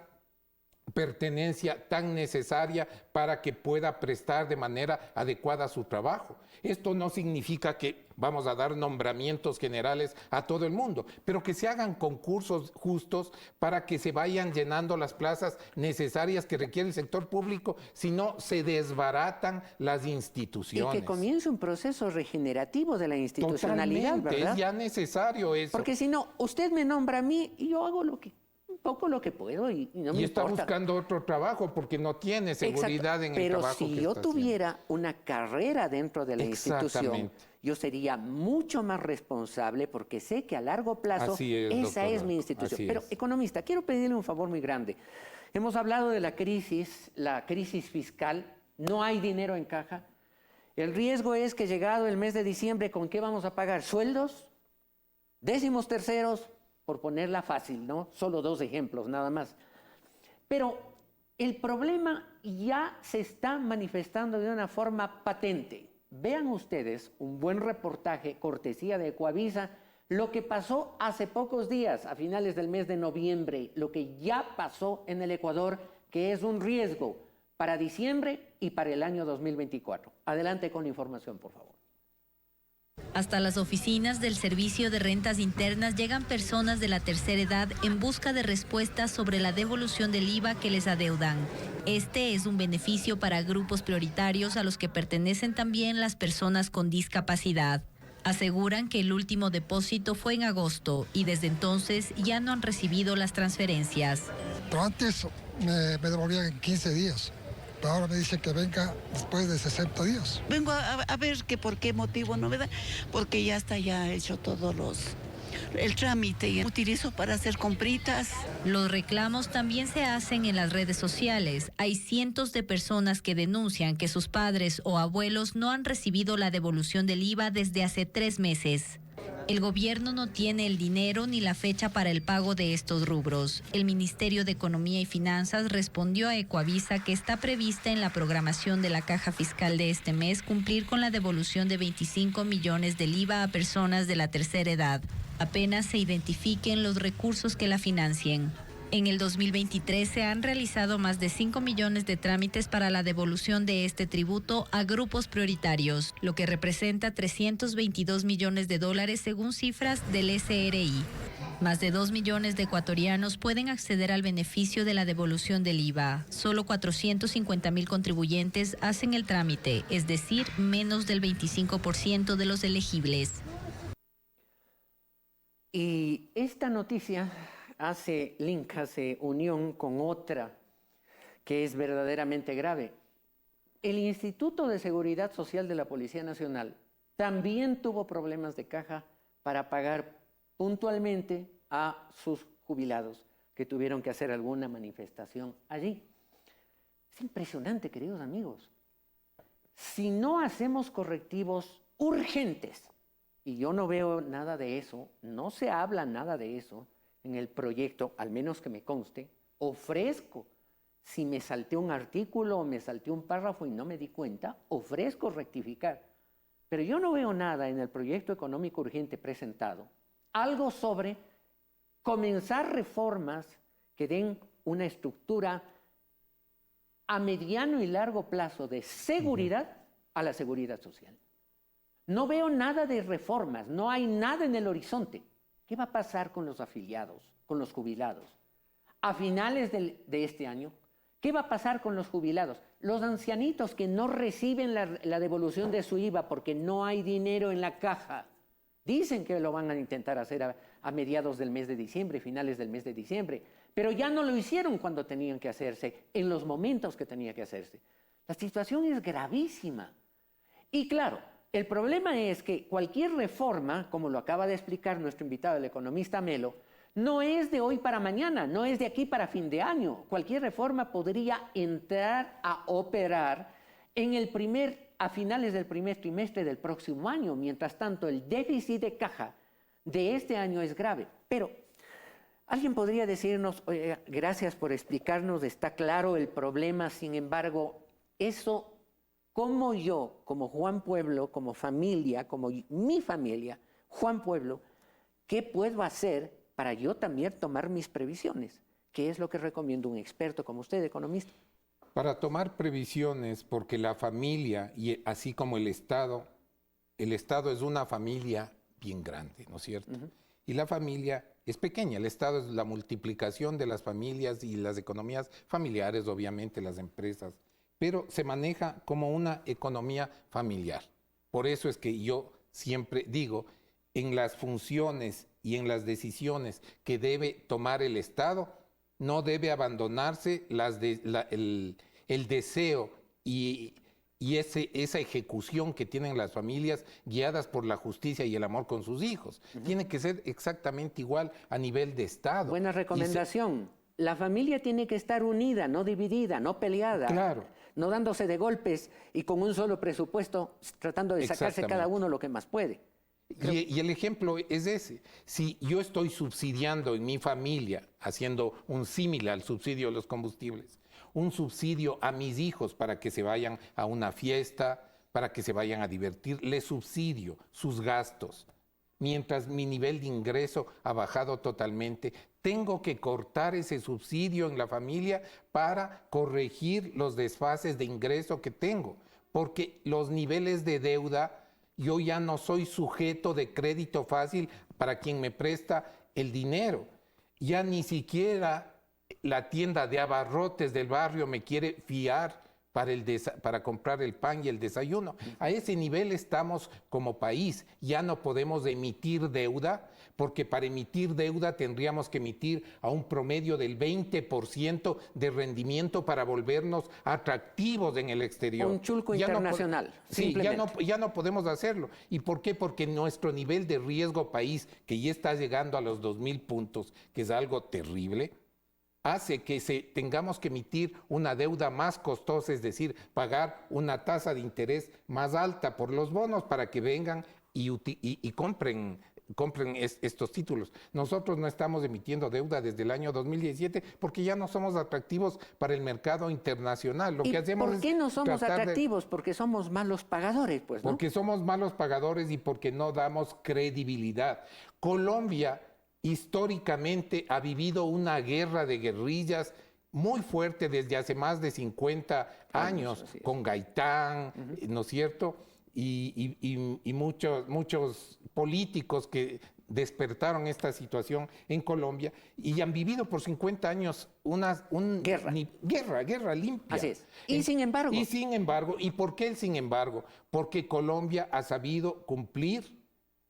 pertenencia tan necesaria para que pueda prestar de manera adecuada su trabajo. Esto no significa que vamos a dar nombramientos generales a todo el mundo, pero que se hagan concursos justos para que se vayan llenando las plazas necesarias que requiere el sector público, si no se desbaratan las instituciones. Y que comience un proceso regenerativo de la institucionalidad, Totalmente, ¿verdad? es ya necesario eso. Porque si no, usted me nombra a mí y yo hago un poco lo que puedo y no me está importa. Buscando otro trabajo porque no tiene seguridad en el trabajo que está haciendo. Pero si yo tuviera una carrera dentro de la institución, yo sería mucho más responsable porque sé que a largo plazo esa es mi institución. Pero, economista, quiero pedirle un favor muy grande. Hemos hablado de la crisis fiscal, no hay dinero en caja. El riesgo es que llegado el mes de diciembre, ¿con qué vamos a pagar? ¿Sueldos? ¿Décimos terceros? Por ponerla fácil, ¿no? Solo 2 ejemplos, nada más. Pero el problema ya se está manifestando de una forma patente. Vean ustedes un buen reportaje, cortesía de Ecoavisa, lo que pasó hace pocos días, a finales del mes de noviembre, lo que ya pasó en el Ecuador, que es un riesgo para diciembre y para el año 2024. Adelante con la información, por favor. Hasta las oficinas del Servicio de Rentas Internas llegan personas de la tercera edad en busca de respuestas sobre la devolución del IVA que les adeudan. Este es un beneficio para grupos prioritarios a los que pertenecen también las personas con discapacidad. Aseguran que el último depósito fue en agosto y desde entonces ya no han recibido las transferencias. Pero antes me devolvían en 15 días. Pero ahora me dicen que venga después de 60 días. Vengo a ver que por qué motivo, ¿no, verdad? Porque ya está hecho el trámite y utilizo para hacer compritas. Los reclamos también se hacen en las redes sociales. Hay cientos de personas que denuncian que sus padres o abuelos no han recibido la devolución del IVA desde hace 3 meses. El gobierno no tiene el dinero ni la fecha para el pago de estos rubros. El Ministerio de Economía y Finanzas respondió a Ecoavisa que está prevista en la programación de la caja fiscal de este mes cumplir con la devolución de 25 millones del IVA a personas de la tercera edad. Apenas se identifiquen los recursos que la financien. En el 2023 se han realizado más de 5 millones de trámites para la devolución de este tributo a grupos prioritarios, lo que representa $322 millones según cifras del SRI. Más de 2 millones de ecuatorianos pueden acceder al beneficio de la devolución del IVA. Solo 450,000 contribuyentes hacen el trámite, es decir, menos del 25% de los elegibles. Y esta noticia hace unión con otra que es verdaderamente grave. El Instituto de Seguridad Social de la Policía Nacional también tuvo problemas de caja para pagar puntualmente a sus jubilados que tuvieron que hacer alguna manifestación allí. Es impresionante, queridos amigos. Si no hacemos correctivos urgentes, y yo no veo nada de eso, no se habla nada de eso en el proyecto, al menos que me conste, ofrezco Si me salté un artículo o me salté un párrafo y no me di cuenta, ofrezco rectificar. Pero yo no veo nada en el proyecto económico urgente presentado, algo sobre comenzar reformas que den una estructura a mediano y largo plazo de seguridad a la seguridad social. No veo nada de reformas, no hay nada en el horizonte. ¿Qué va a pasar con los afiliados, con los jubilados? A finales de este año, ¿qué va a pasar con los jubilados? Los ancianitos que no reciben la devolución de su IVA porque no hay dinero en la caja. Dicen que lo van a intentar hacer a mediados del mes de diciembre, finales del mes de diciembre, pero ya no lo hicieron cuando tenían que hacerse, en los momentos que tenía que hacerse. La situación es gravísima. Y claro, el problema es que cualquier reforma, como lo acaba de explicar nuestro invitado, el economista Melo, no es de hoy para mañana, no es de aquí para fin de año. Cualquier reforma podría entrar a operar a finales del primer trimestre del próximo año. Mientras tanto, el déficit de caja de este año es grave. Pero alguien podría decirnos, gracias por explicarnos, está claro el problema, sin embargo, eso, como yo, como Juan Pueblo, como familia, como mi familia, Juan Pueblo, ¿qué puedo hacer para yo también tomar mis previsiones? ¿Qué es lo que recomienda un experto como usted, economista? Para tomar previsiones, porque la familia, y así como el Estado es una familia bien grande, ¿no es cierto? Y la familia es pequeña, el Estado es la multiplicación de las familias y las economías familiares, obviamente las empresas, pero se maneja como una economía familiar. Por eso es que yo siempre digo, en las funciones y en las decisiones que debe tomar el Estado, no debe abandonarse el deseo y esa ejecución que tienen las familias guiadas por la justicia y el amor con sus hijos. Tiene que ser exactamente igual a nivel de Estado. Buena recomendación. La familia tiene que estar unida, no dividida, no peleada. Claro. No dándose de golpes y con un solo presupuesto tratando de sacarse cada uno lo que más puede. Y el ejemplo es ese. Si yo estoy subsidiando en mi familia, haciendo un símil al subsidio de los combustibles, un subsidio a mis hijos para que se vayan a una fiesta, para que se vayan a divertir, les subsidio sus gastos. Mientras mi nivel de ingreso ha bajado totalmente, tengo que cortar ese subsidio en la familia para corregir los desfases de ingreso que tengo, porque los niveles de deuda, yo ya no soy sujeto de crédito fácil para quien me presta el dinero. Ya ni siquiera la tienda de abarrotes del barrio me quiere fiar para comprar el pan y el desayuno. A ese nivel estamos como país. Ya no podemos emitir deuda, porque para emitir deuda tendríamos que emitir a un promedio del 20% de rendimiento para volvernos atractivos en el exterior. Un chulco internacional. Sí, ya no podemos hacerlo. ¿Y por qué? Porque nuestro nivel de riesgo país, que ya está llegando a los 2.000 puntos, que es algo terrible, hace que tengamos que emitir una deuda más costosa, es decir, pagar una tasa de interés más alta por los bonos para que vengan y compren estos títulos. Nosotros no estamos emitiendo deuda desde el año 2017 porque ya no somos atractivos para el mercado internacional. Lo que hacemos ¿por qué no somos atractivos? Porque somos malos pagadores, pues, ¿no? Porque somos malos pagadores y porque no damos credibilidad. Colombia históricamente ha vivido una guerra de guerrillas muy fuerte desde hace más de 50 años, con Gaitán, ¿no es cierto? Y muchos políticos que despertaron esta situación en Colombia y han vivido por 50 años una guerra limpia. Así es. Y sin embargo. ¿Y por qué el sin embargo? Porque Colombia ha sabido cumplir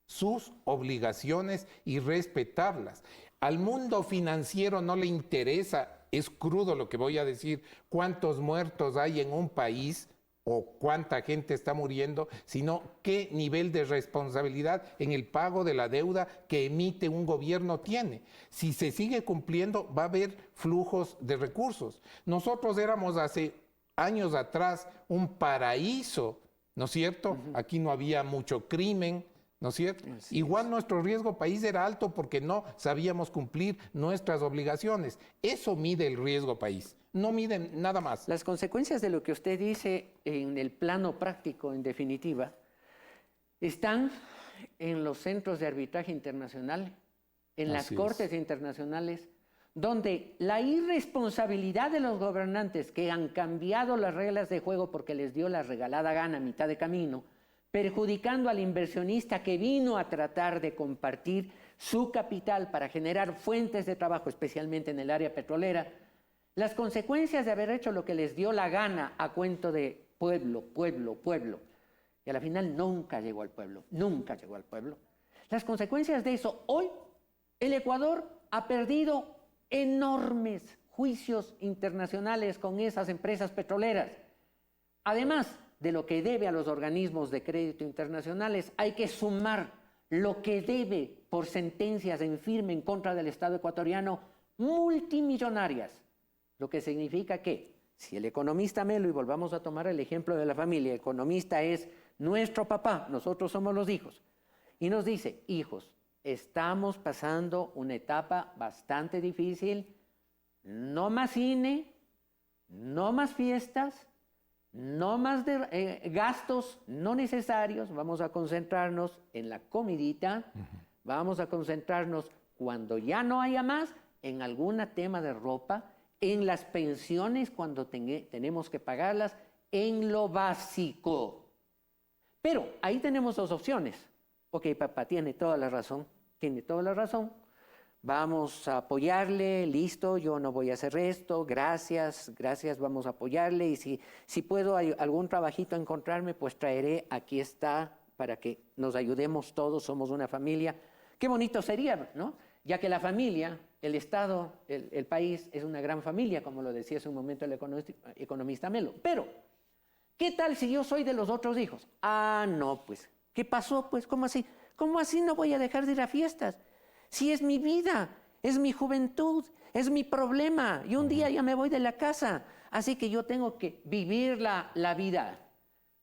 sus obligaciones y respetarlas. Al mundo financiero no le interesa, es crudo lo que voy a decir, cuántos muertos hay en un país o cuánta gente está muriendo, sino qué nivel de responsabilidad en el pago de la deuda que emite un gobierno tiene. Si se sigue cumpliendo, va a haber flujos de recursos. Nosotros éramos hace años atrás un paraíso, ¿no es cierto? Aquí no había mucho crimen, ¿no es cierto? Así Igual es. nuestro riesgo país era alto porque no sabíamos cumplir nuestras obligaciones. Eso mide el riesgo país, no mide nada más. Las consecuencias de lo que usted dice en el plano práctico, en definitiva, están en los centros de arbitraje internacional, en las Así cortes internacionales, donde la irresponsabilidad de los gobernantes que han cambiado las reglas de juego porque les dio la regalada gana a mitad de camino, perjudicando al inversionista que vino a tratar de compartir su capital para generar fuentes de trabajo, especialmente en el área petrolera, las consecuencias de haber hecho lo que les dio la gana a cuento de pueblo, pueblo, pueblo, y a la final nunca llegó al pueblo, nunca llegó al pueblo. Las consecuencias de eso, hoy el Ecuador ha perdido enormes juicios internacionales con esas empresas petroleras. Además de lo que debe a los organismos de crédito internacionales, hay que sumar lo que debe por sentencias en firme en contra del Estado ecuatoriano, multimillonarias. Lo que significa que si el economista Melo, y volvamos a tomar el ejemplo de la familia, el economista es nuestro papá, nosotros somos los hijos, y nos dice, hijos, estamos pasando una etapa bastante difícil, no más cine, no más fiestas, no más gastos no necesarios, vamos a concentrarnos en la comidita, vamos a concentrarnos cuando ya no haya más en algún tema de ropa, en las pensiones cuando tenemos que pagarlas, en lo básico. Pero ahí tenemos dos opciones. Ok, papá, tiene toda la razón, tiene toda la razón. Vamos a apoyarle, listo, yo no voy a hacer esto, gracias, gracias, vamos a apoyarle. Y si puedo algún trabajito encontrarme, pues traeré, aquí está, para que nos ayudemos todos, somos una familia. Qué bonito sería, ¿no? Ya que la familia, el Estado, el país es una gran familia, como lo decía hace un momento el economista Melo. Pero, ¿qué tal si yo soy de los otros hijos? Ah, no, pues, ¿qué pasó? Pues, ¿cómo así? ¿Cómo así no voy a dejar de ir a fiestas? Si es mi vida, es mi juventud, es mi problema. Y un día ya me voy de la casa. Así que yo tengo que vivir la vida.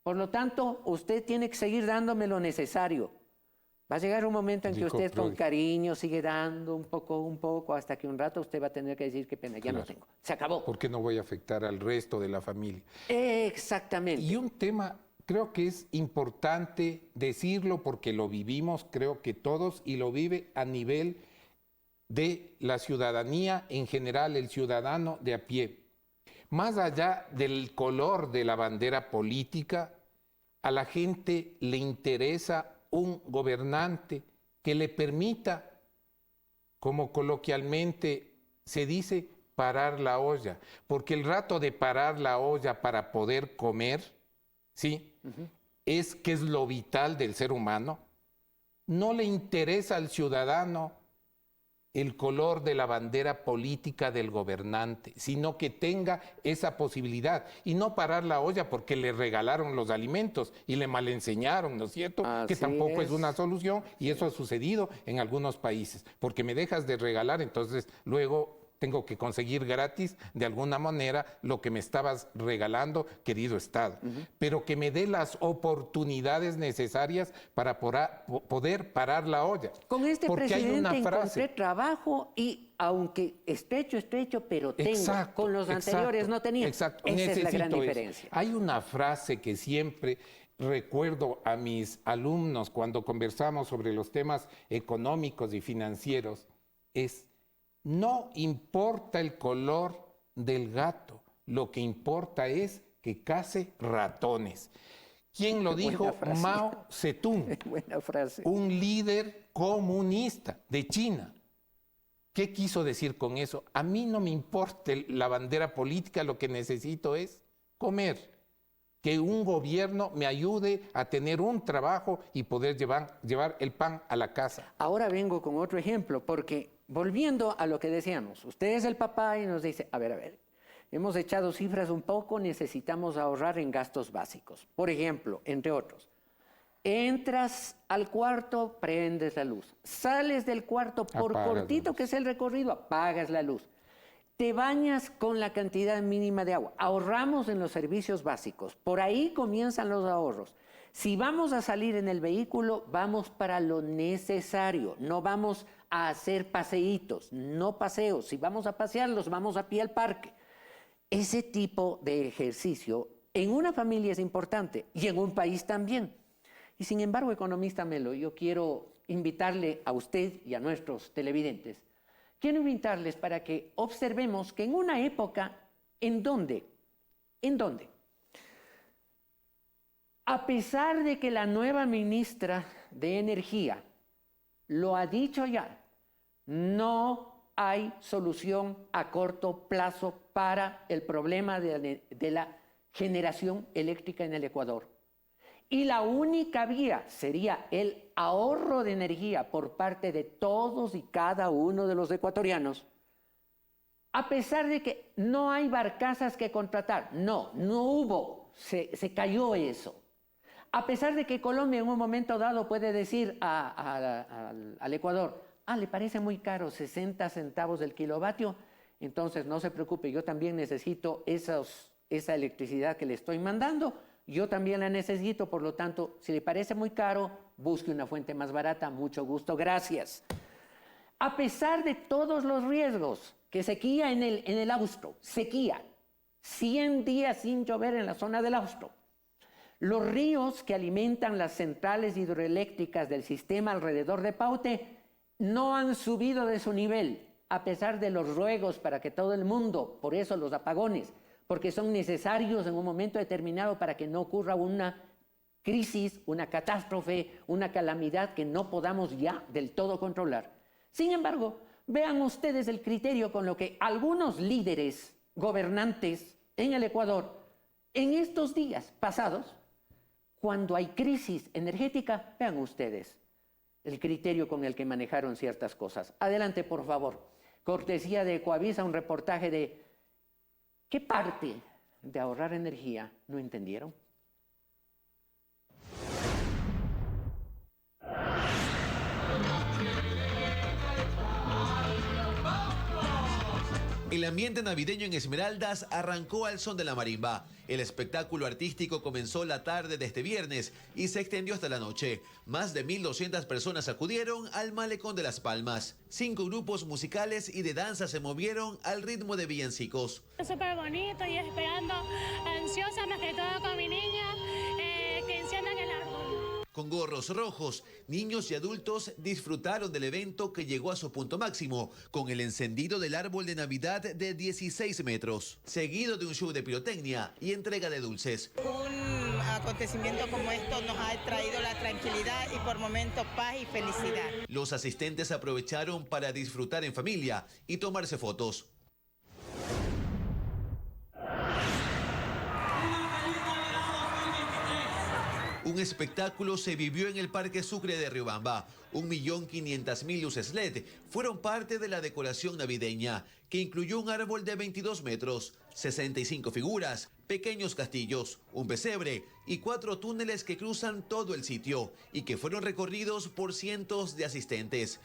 Por lo tanto, usted tiene que seguir dándome lo necesario. Va a llegar un momento en que usted con cariño sigue dando un poco, hasta que un rato usted va a tener que decir, qué pena, ya no tengo. Se acabó. ¿Por qué no voy a afectar al resto de la familia? Exactamente. Y un tema, creo que es importante decirlo porque lo vivimos, creo que todos, y lo vive a nivel de la ciudadanía en general, el ciudadano de a pie. Más allá del color de la bandera política, a la gente le interesa un gobernante que le permita, como coloquialmente se dice, parar la olla. Porque el rato de parar la olla para poder comer, ¿sí? Es que es lo vital del ser humano. No le interesa al ciudadano el color de la bandera política del gobernante, sino que tenga esa posibilidad y no parar la olla porque le regalaron los alimentos y le malenseñaron, ¿no es cierto? Así que tampoco es es una solución y eso ha sucedido en algunos países, porque me dejas de regalar, entonces luego tengo que conseguir gratis de alguna manera lo que me estabas regalando, querido Estado, pero que me dé las oportunidades necesarias para poder parar la olla. Con este porque presidente encontré trabajo y aunque estrecho, pero tengo. Exacto, con los anteriores no tenía. Exacto, Esa es la gran necesito eso. diferencia. Hay una frase que siempre recuerdo a mis alumnos cuando conversamos sobre los temas económicos y financieros, es: no importa el color del gato, lo que importa es que case ratones. ¿Quién lo dijo? Mao Zedong, Buena frase. un líder comunista de China. ¿Qué quiso decir con eso? A mí no me importa la bandera política, lo que necesito es comer. Que un gobierno me ayude a tener un trabajo y poder llevar el pan a la casa. Ahora vengo con otro ejemplo, porque volviendo a lo que decíamos, usted es el papá y nos dice, a ver, hemos echado cifras un poco, necesitamos ahorrar en gastos básicos. Por ejemplo, entre otros, entras al cuarto, prendes la luz. Sales del cuarto, por cortito que sea el recorrido, apagas la luz. Te bañas con la cantidad mínima de agua. Ahorramos en los servicios básicos. Por ahí comienzan los ahorros. Si vamos a salir en el vehículo, vamos para lo necesario. No vamos a hacer paseítos, no paseos. Si vamos a pasearlos, vamos a pie al parque. Ese tipo de ejercicio en una familia es importante y en un país también. Y sin embargo, economista Melo, yo quiero invitarle a usted y a nuestros televidentes, quiero invitarles para que observemos que en una época en donde, a pesar de que la nueva ministra de Energía lo ha dicho ya, no hay solución a corto plazo para el problema de la generación eléctrica en el Ecuador. Y la única vía sería el ahorro de energía por parte de todos y cada uno de los ecuatorianos. A pesar de que no hay barcazas que contratar, no hubo, se cayó eso. A pesar de que Colombia en un momento dado puede decir al Ecuador, le parece muy caro, 60 centavos el kilovatio, entonces no se preocupe, yo también necesito esa electricidad que le estoy mandando, yo también la necesito, por lo tanto, si le parece muy caro, busque una fuente más barata, mucho gusto, gracias. A pesar de todos los riesgos, que sequía en el Austro, sequía, 100 días sin llover en la zona del Austro. Los ríos que alimentan las centrales hidroeléctricas del sistema alrededor de Paute no han subido de su nivel, a pesar de los ruegos para que todo el mundo, por eso los apagones, porque son necesarios en un momento determinado para que no ocurra una crisis, una catástrofe, una calamidad que no podamos ya del todo controlar. Sin embargo, vean ustedes el criterio con lo que algunos líderes gobernantes en el Ecuador, en estos días pasados, cuando hay crisis energética, vean ustedes el criterio con el que manejaron ciertas cosas. Adelante, por favor. Cortesía de Ecoavisa, un reportaje de ¿qué parte de ahorrar energía no entendieron? El ambiente navideño en Esmeraldas arrancó al son de la marimba. El espectáculo artístico comenzó la tarde de este viernes y se extendió hasta la noche. Más de 1.200 personas acudieron al Malecón de Las Palmas. 5 grupos musicales y de danza se movieron al ritmo de villancicos. Súper bonito y esperando, ansiosa más que todo con mi niña, que enciendan el árbol. Con gorros rojos, niños y adultos disfrutaron del evento que llegó a su punto máximo, con el encendido del árbol de Navidad de 16 metros, seguido de un show de pirotecnia y entrega de dulces. Un acontecimiento como esto nos ha traído la tranquilidad y por momentos paz y felicidad. Los asistentes aprovecharon para disfrutar en familia y tomarse fotos. Un espectáculo se vivió en el Parque Sucre de Riobamba. 1.500.000 luces LED fueron parte de la decoración navideña, que incluyó un árbol de 22 metros, 65 figuras, pequeños castillos, un pesebre y 4 túneles que cruzan todo el sitio y que fueron recorridos por cientos de asistentes.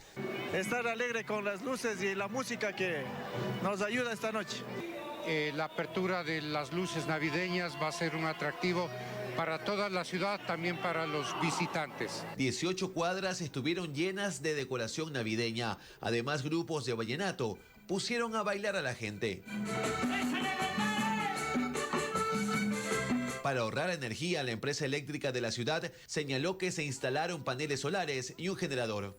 Estar alegre con las luces y la música que nos ayuda esta noche. La apertura de las luces navideñas va a ser un atractivo para toda la ciudad, también para los visitantes. 18 cuadras estuvieron llenas de decoración navideña. Además, grupos de vallenato pusieron a bailar a la gente. Para ahorrar energía, la empresa eléctrica de la ciudad señaló que se instalaron paneles solares y un generador.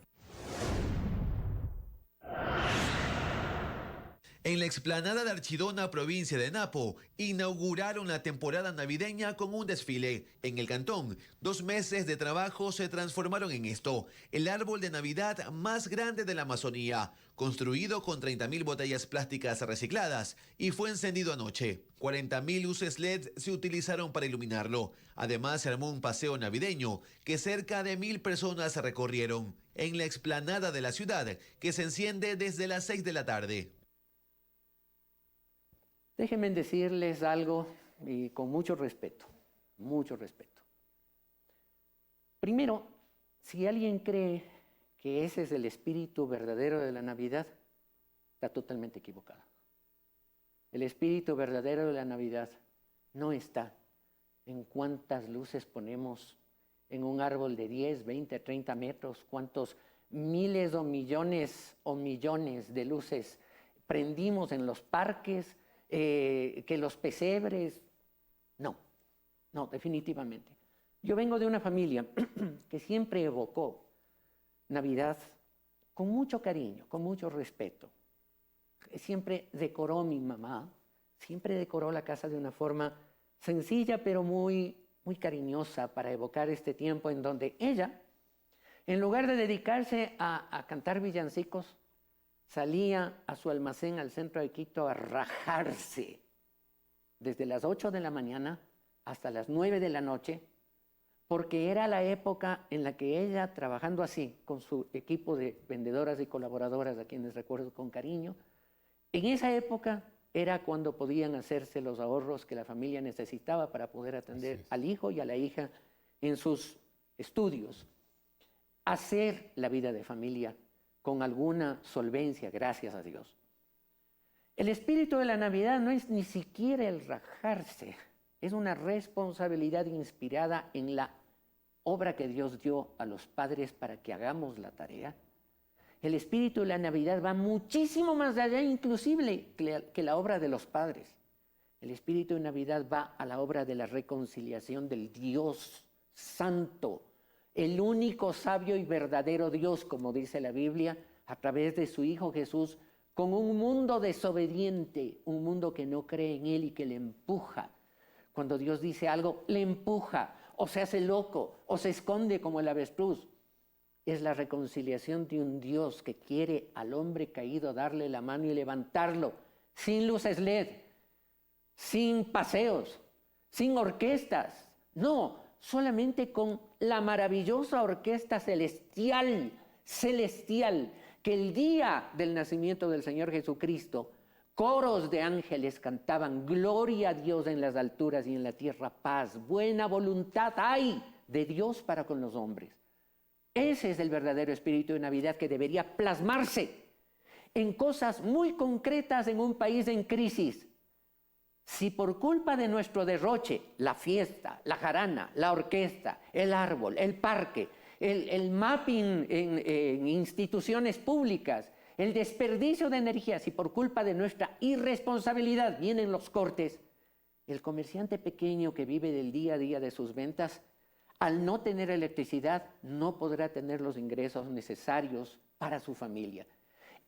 En la explanada de Archidona, provincia de Napo, inauguraron la temporada navideña con un desfile. En el cantón, 2 meses de trabajo se transformaron en esto, el árbol de Navidad más grande de la Amazonía, construido con 30.000 botellas plásticas recicladas y fue encendido anoche. 40.000 luces LED se utilizaron para iluminarlo. Además, se armó un paseo navideño que cerca de 1.000 personas recorrieron en la explanada de la ciudad, que se enciende desde las 6 de la tarde. Déjenme decirles algo y con mucho respeto, mucho respeto. Primero, si alguien cree que ese es el espíritu verdadero de la Navidad, está totalmente equivocado. El espíritu verdadero de la Navidad no está en cuántas luces ponemos en un árbol de 10, 20, 30 metros, cuántos miles o millones de luces prendimos en los parques, que los pesebres. No, definitivamente. Yo vengo de una familia que siempre evocó Navidad con mucho cariño, con mucho respeto. Siempre decoró mi mamá, siempre decoró la casa de una forma sencilla, pero muy cariñosa para evocar este tiempo en donde ella, en lugar de dedicarse a cantar villancicos, salía a su almacén al centro de Quito a rajarse desde las 8 de la mañana hasta las 9 de la noche, porque era la época en la que ella, trabajando así con su equipo de vendedoras y colaboradoras, a quienes recuerdo con cariño, en esa época era cuando podían hacerse los ahorros que la familia necesitaba para poder atender al hijo y a la hija en sus estudios. Hacer la vida de familia con alguna solvencia, gracias a Dios. El espíritu de la Navidad no es ni siquiera el rajarse, es una responsabilidad inspirada en la obra que Dios dio a los padres para que hagamos la tarea. El espíritu de la Navidad va muchísimo más allá, inclusive, que la obra de los padres. El espíritu de Navidad va a la obra de la reconciliación del Dios Santo, el único sabio y verdadero Dios, como dice la Biblia, a través de su Hijo Jesús, con un mundo desobediente, un mundo que no cree en Él y que le empuja. Cuando Dios dice algo, le empuja, o se hace loco, o se esconde como el avestruz. Es la reconciliación de un Dios que quiere al hombre caído darle la mano y levantarlo, sin luces LED, sin paseos, sin orquestas. No, solamente con la maravillosa orquesta celestial, que el día del nacimiento del Señor Jesucristo, coros de ángeles cantaban: gloria a Dios en las alturas y en la tierra paz, buena voluntad hay de Dios para con los hombres. Ese es el verdadero espíritu de Navidad que debería plasmarse en cosas muy concretas en un país en crisis. Si por culpa de nuestro derroche, la fiesta, la jarana, la orquesta, el árbol, el parque, el mapping en instituciones públicas, el desperdicio de energía, si por culpa de nuestra irresponsabilidad vienen los cortes, el comerciante pequeño que vive del día a día de sus ventas, al no tener electricidad, no podrá tener los ingresos necesarios para su familia.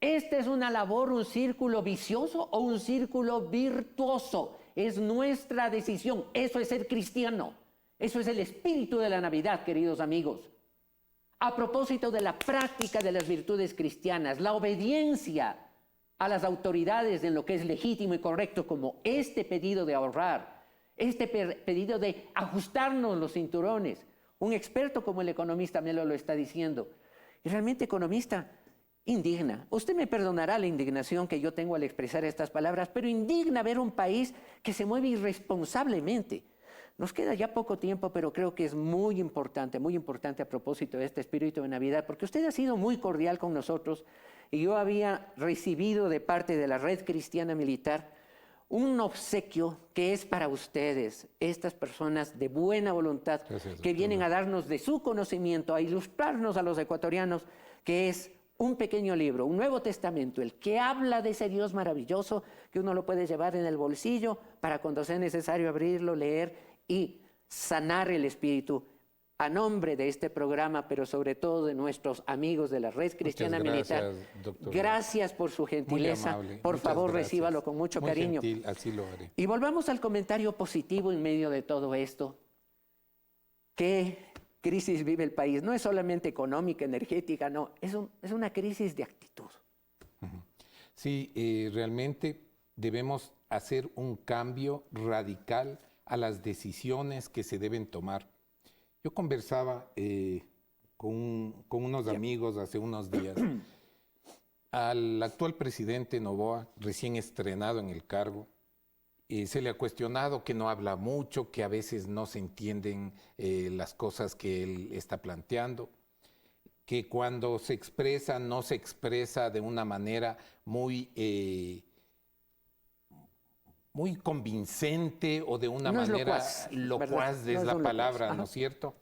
Esta es una labor, un círculo vicioso o un círculo virtuoso. Es nuestra decisión. Eso es ser cristiano. Eso es el espíritu de la Navidad, queridos amigos. A propósito de la práctica de las virtudes cristianas, la obediencia a las autoridades en lo que es legítimo y correcto, como este pedido de ahorrar, este pedido de ajustarnos los cinturones. Un experto como el economista Melo lo está diciendo. Y realmente, economista, indigna. Usted me perdonará la indignación que yo tengo al expresar estas palabras, pero indigna ver un país que se mueve irresponsablemente. Nos queda ya poco tiempo, pero creo que es muy importante a propósito de este espíritu de Navidad, porque usted ha sido muy cordial con nosotros y yo había recibido de parte de la Red Cristiana Militar un obsequio que es para ustedes, estas personas de buena voluntad. Gracias, que vienen a darnos de su conocimiento, a ilustrarnos a los ecuatorianos, que es un pequeño libro, un Nuevo Testamento, el que habla de ese Dios maravilloso que uno lo puede llevar en el bolsillo para cuando sea necesario abrirlo, leer y sanar el espíritu a nombre de este programa, pero sobre todo de nuestros amigos de la Red Cristiana Militar. Doctor. Gracias por su gentileza. Por favor, recíbalo con mucho cariño. Gentil, así lo haré. Y volvamos al comentario positivo en medio de todo esto. ¿Qué crisis vive el país? No es solamente económica, energética, no. Es una crisis de actitud. Sí, realmente debemos hacer un cambio radical a las decisiones que se deben tomar. Yo conversaba con unos amigos hace unos días. Al actual presidente Noboa, recién estrenado en el cargo, se le ha cuestionado que no habla mucho, que a veces no se entienden las cosas que él está planteando, que cuando se expresa, no se expresa de una manera muy convincente o de una manera locuaz es la palabra, ¿no es cierto?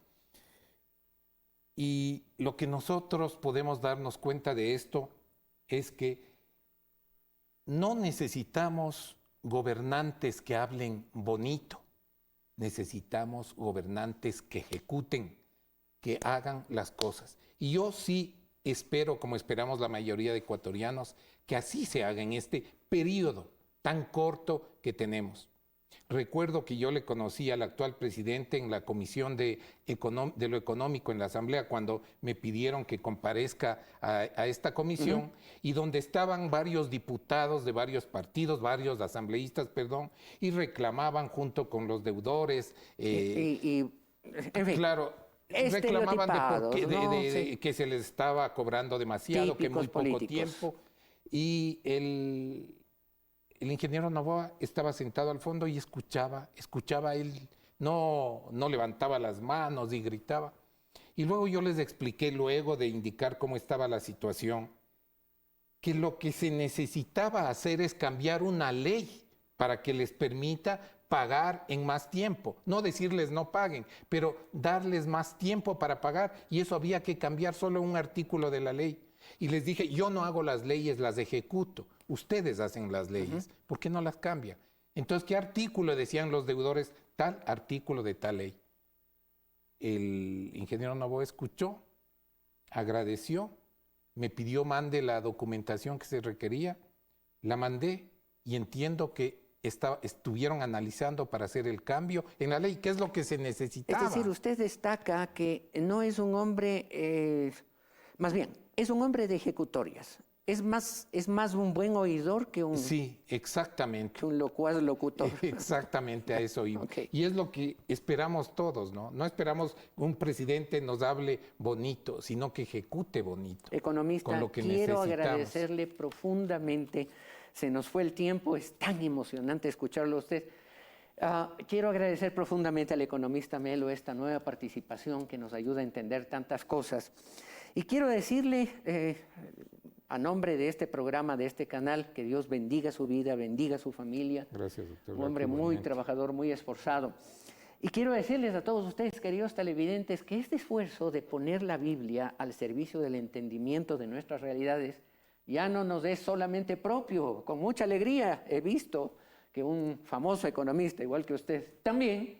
Y lo que nosotros podemos darnos cuenta de esto es que no necesitamos gobernantes que hablen bonito, necesitamos gobernantes que ejecuten, que hagan las cosas. Y yo sí espero, como esperamos la mayoría de ecuatorianos, que así se haga en este periodo tan corto que tenemos. Recuerdo que yo le conocí al actual presidente en la Comisión de lo Económico en la Asamblea cuando me pidieron que comparezca a esta comisión, y donde estaban varios diputados de varios partidos, varios asambleístas, perdón, y reclamaban junto con los deudores. En fin, claro, reclamaban de que se les estaba cobrando demasiado, que muy poco tiempo. Y el ingeniero Noboa estaba sentado al fondo y escuchaba él, no levantaba las manos y gritaba. Y luego yo les expliqué, luego de indicar cómo estaba la situación, que lo que se necesitaba hacer es cambiar una ley para que les permita pagar en más tiempo. No decirles no paguen, pero darles más tiempo para pagar. Y eso había que cambiar solo un artículo de la ley. Y les dije, yo no hago las leyes, las ejecuto. Ustedes hacen las leyes. ¿Por qué no las cambian? Entonces, ¿qué artículo decían los deudores? Tal artículo de tal ley. El ingeniero Noboa escuchó, agradeció, me pidió mande la documentación que se requería, la mandé y entiendo que estuvieron analizando para hacer el cambio en la ley, que es lo que se necesitaba. Es decir, usted destaca que no es un hombre, más bien, es un hombre de ejecutorias. Es más un buen oidor que un... Sí, exactamente. Que un locuaz locutor. Exactamente, a eso iba. Okay. Y es lo que esperamos todos, ¿no? No esperamos que un presidente nos hable bonito, sino que ejecute bonito. Economista, con lo que quiero necesitamos. agradecerle profundamente. Se nos fue el tiempo, es tan emocionante escucharlo a usted. Quiero agradecer profundamente al economista Melo esta nueva participación que nos ayuda a entender tantas cosas. Y quiero decirle, a nombre de este programa, de este canal, que Dios bendiga su vida, bendiga su familia. Gracias, doctor. Un hombre muy trabajador, muy esforzado. Y quiero decirles a todos ustedes, queridos televidentes, que este esfuerzo de poner la Biblia al servicio del entendimiento de nuestras realidades ya no nos es solamente propio. Con mucha alegría he visto que un famoso economista, igual que usted, también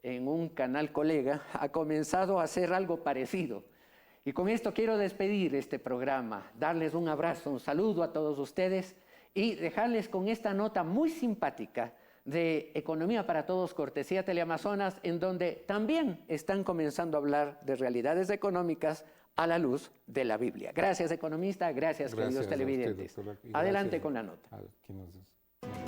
en un canal colega, ha comenzado a hacer algo parecido. Y con esto quiero despedir este programa, darles un abrazo, un saludo a todos ustedes y dejarles con esta nota muy simpática de Economía para Todos, cortesía Teleamazonas, en donde también están comenzando a hablar de realidades económicas a la luz de la Biblia. Gracias, economista, gracias queridos televidentes. Adelante con la nota.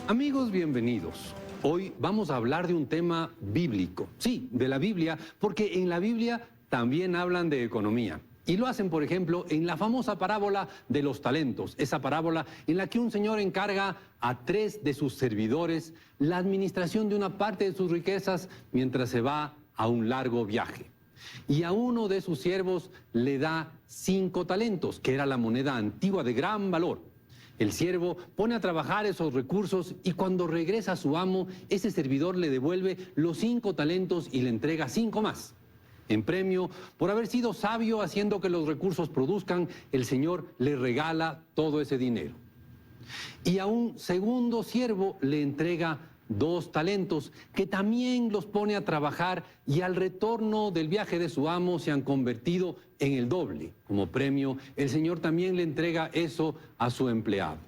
Amigos, bienvenidos. Hoy vamos a hablar de un tema bíblico. Sí, de la Biblia, porque en la Biblia también hablan de economía. Y lo hacen, por ejemplo, en la famosa parábola de los talentos, esa parábola en la que un señor encarga a 3 de sus servidores la administración de una parte de sus riquezas mientras se va a un largo viaje. Y a uno de sus siervos le da 5 talentos, que era la moneda antigua de gran valor. El siervo pone a trabajar esos recursos y cuando regresa a su amo, ese servidor le devuelve los 5 talentos y le entrega 5 más. En premio, por haber sido sabio haciendo que los recursos produzcan, el Señor le regala todo ese dinero. Y a un segundo siervo le entrega 2 talentos, que también los pone a trabajar y al retorno del viaje de su amo se han convertido en el doble. Como premio, el Señor también le entrega eso a su empleado.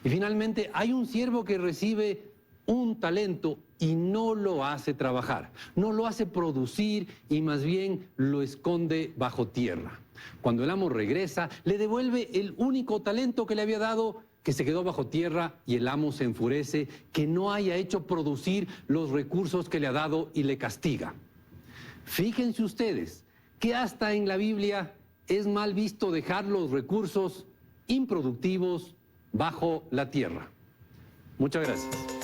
Y finalmente, hay un siervo que recibe 1 talento y no lo hace trabajar, no lo hace producir y más bien lo esconde bajo tierra. Cuando el amo regresa, le devuelve el único talento que le había dado, que se quedó bajo tierra, y el amo se enfurece que no haya hecho producir los recursos que le ha dado y le castiga. Fíjense ustedes que hasta en la Biblia es mal visto dejar los recursos improductivos bajo la tierra. Muchas gracias.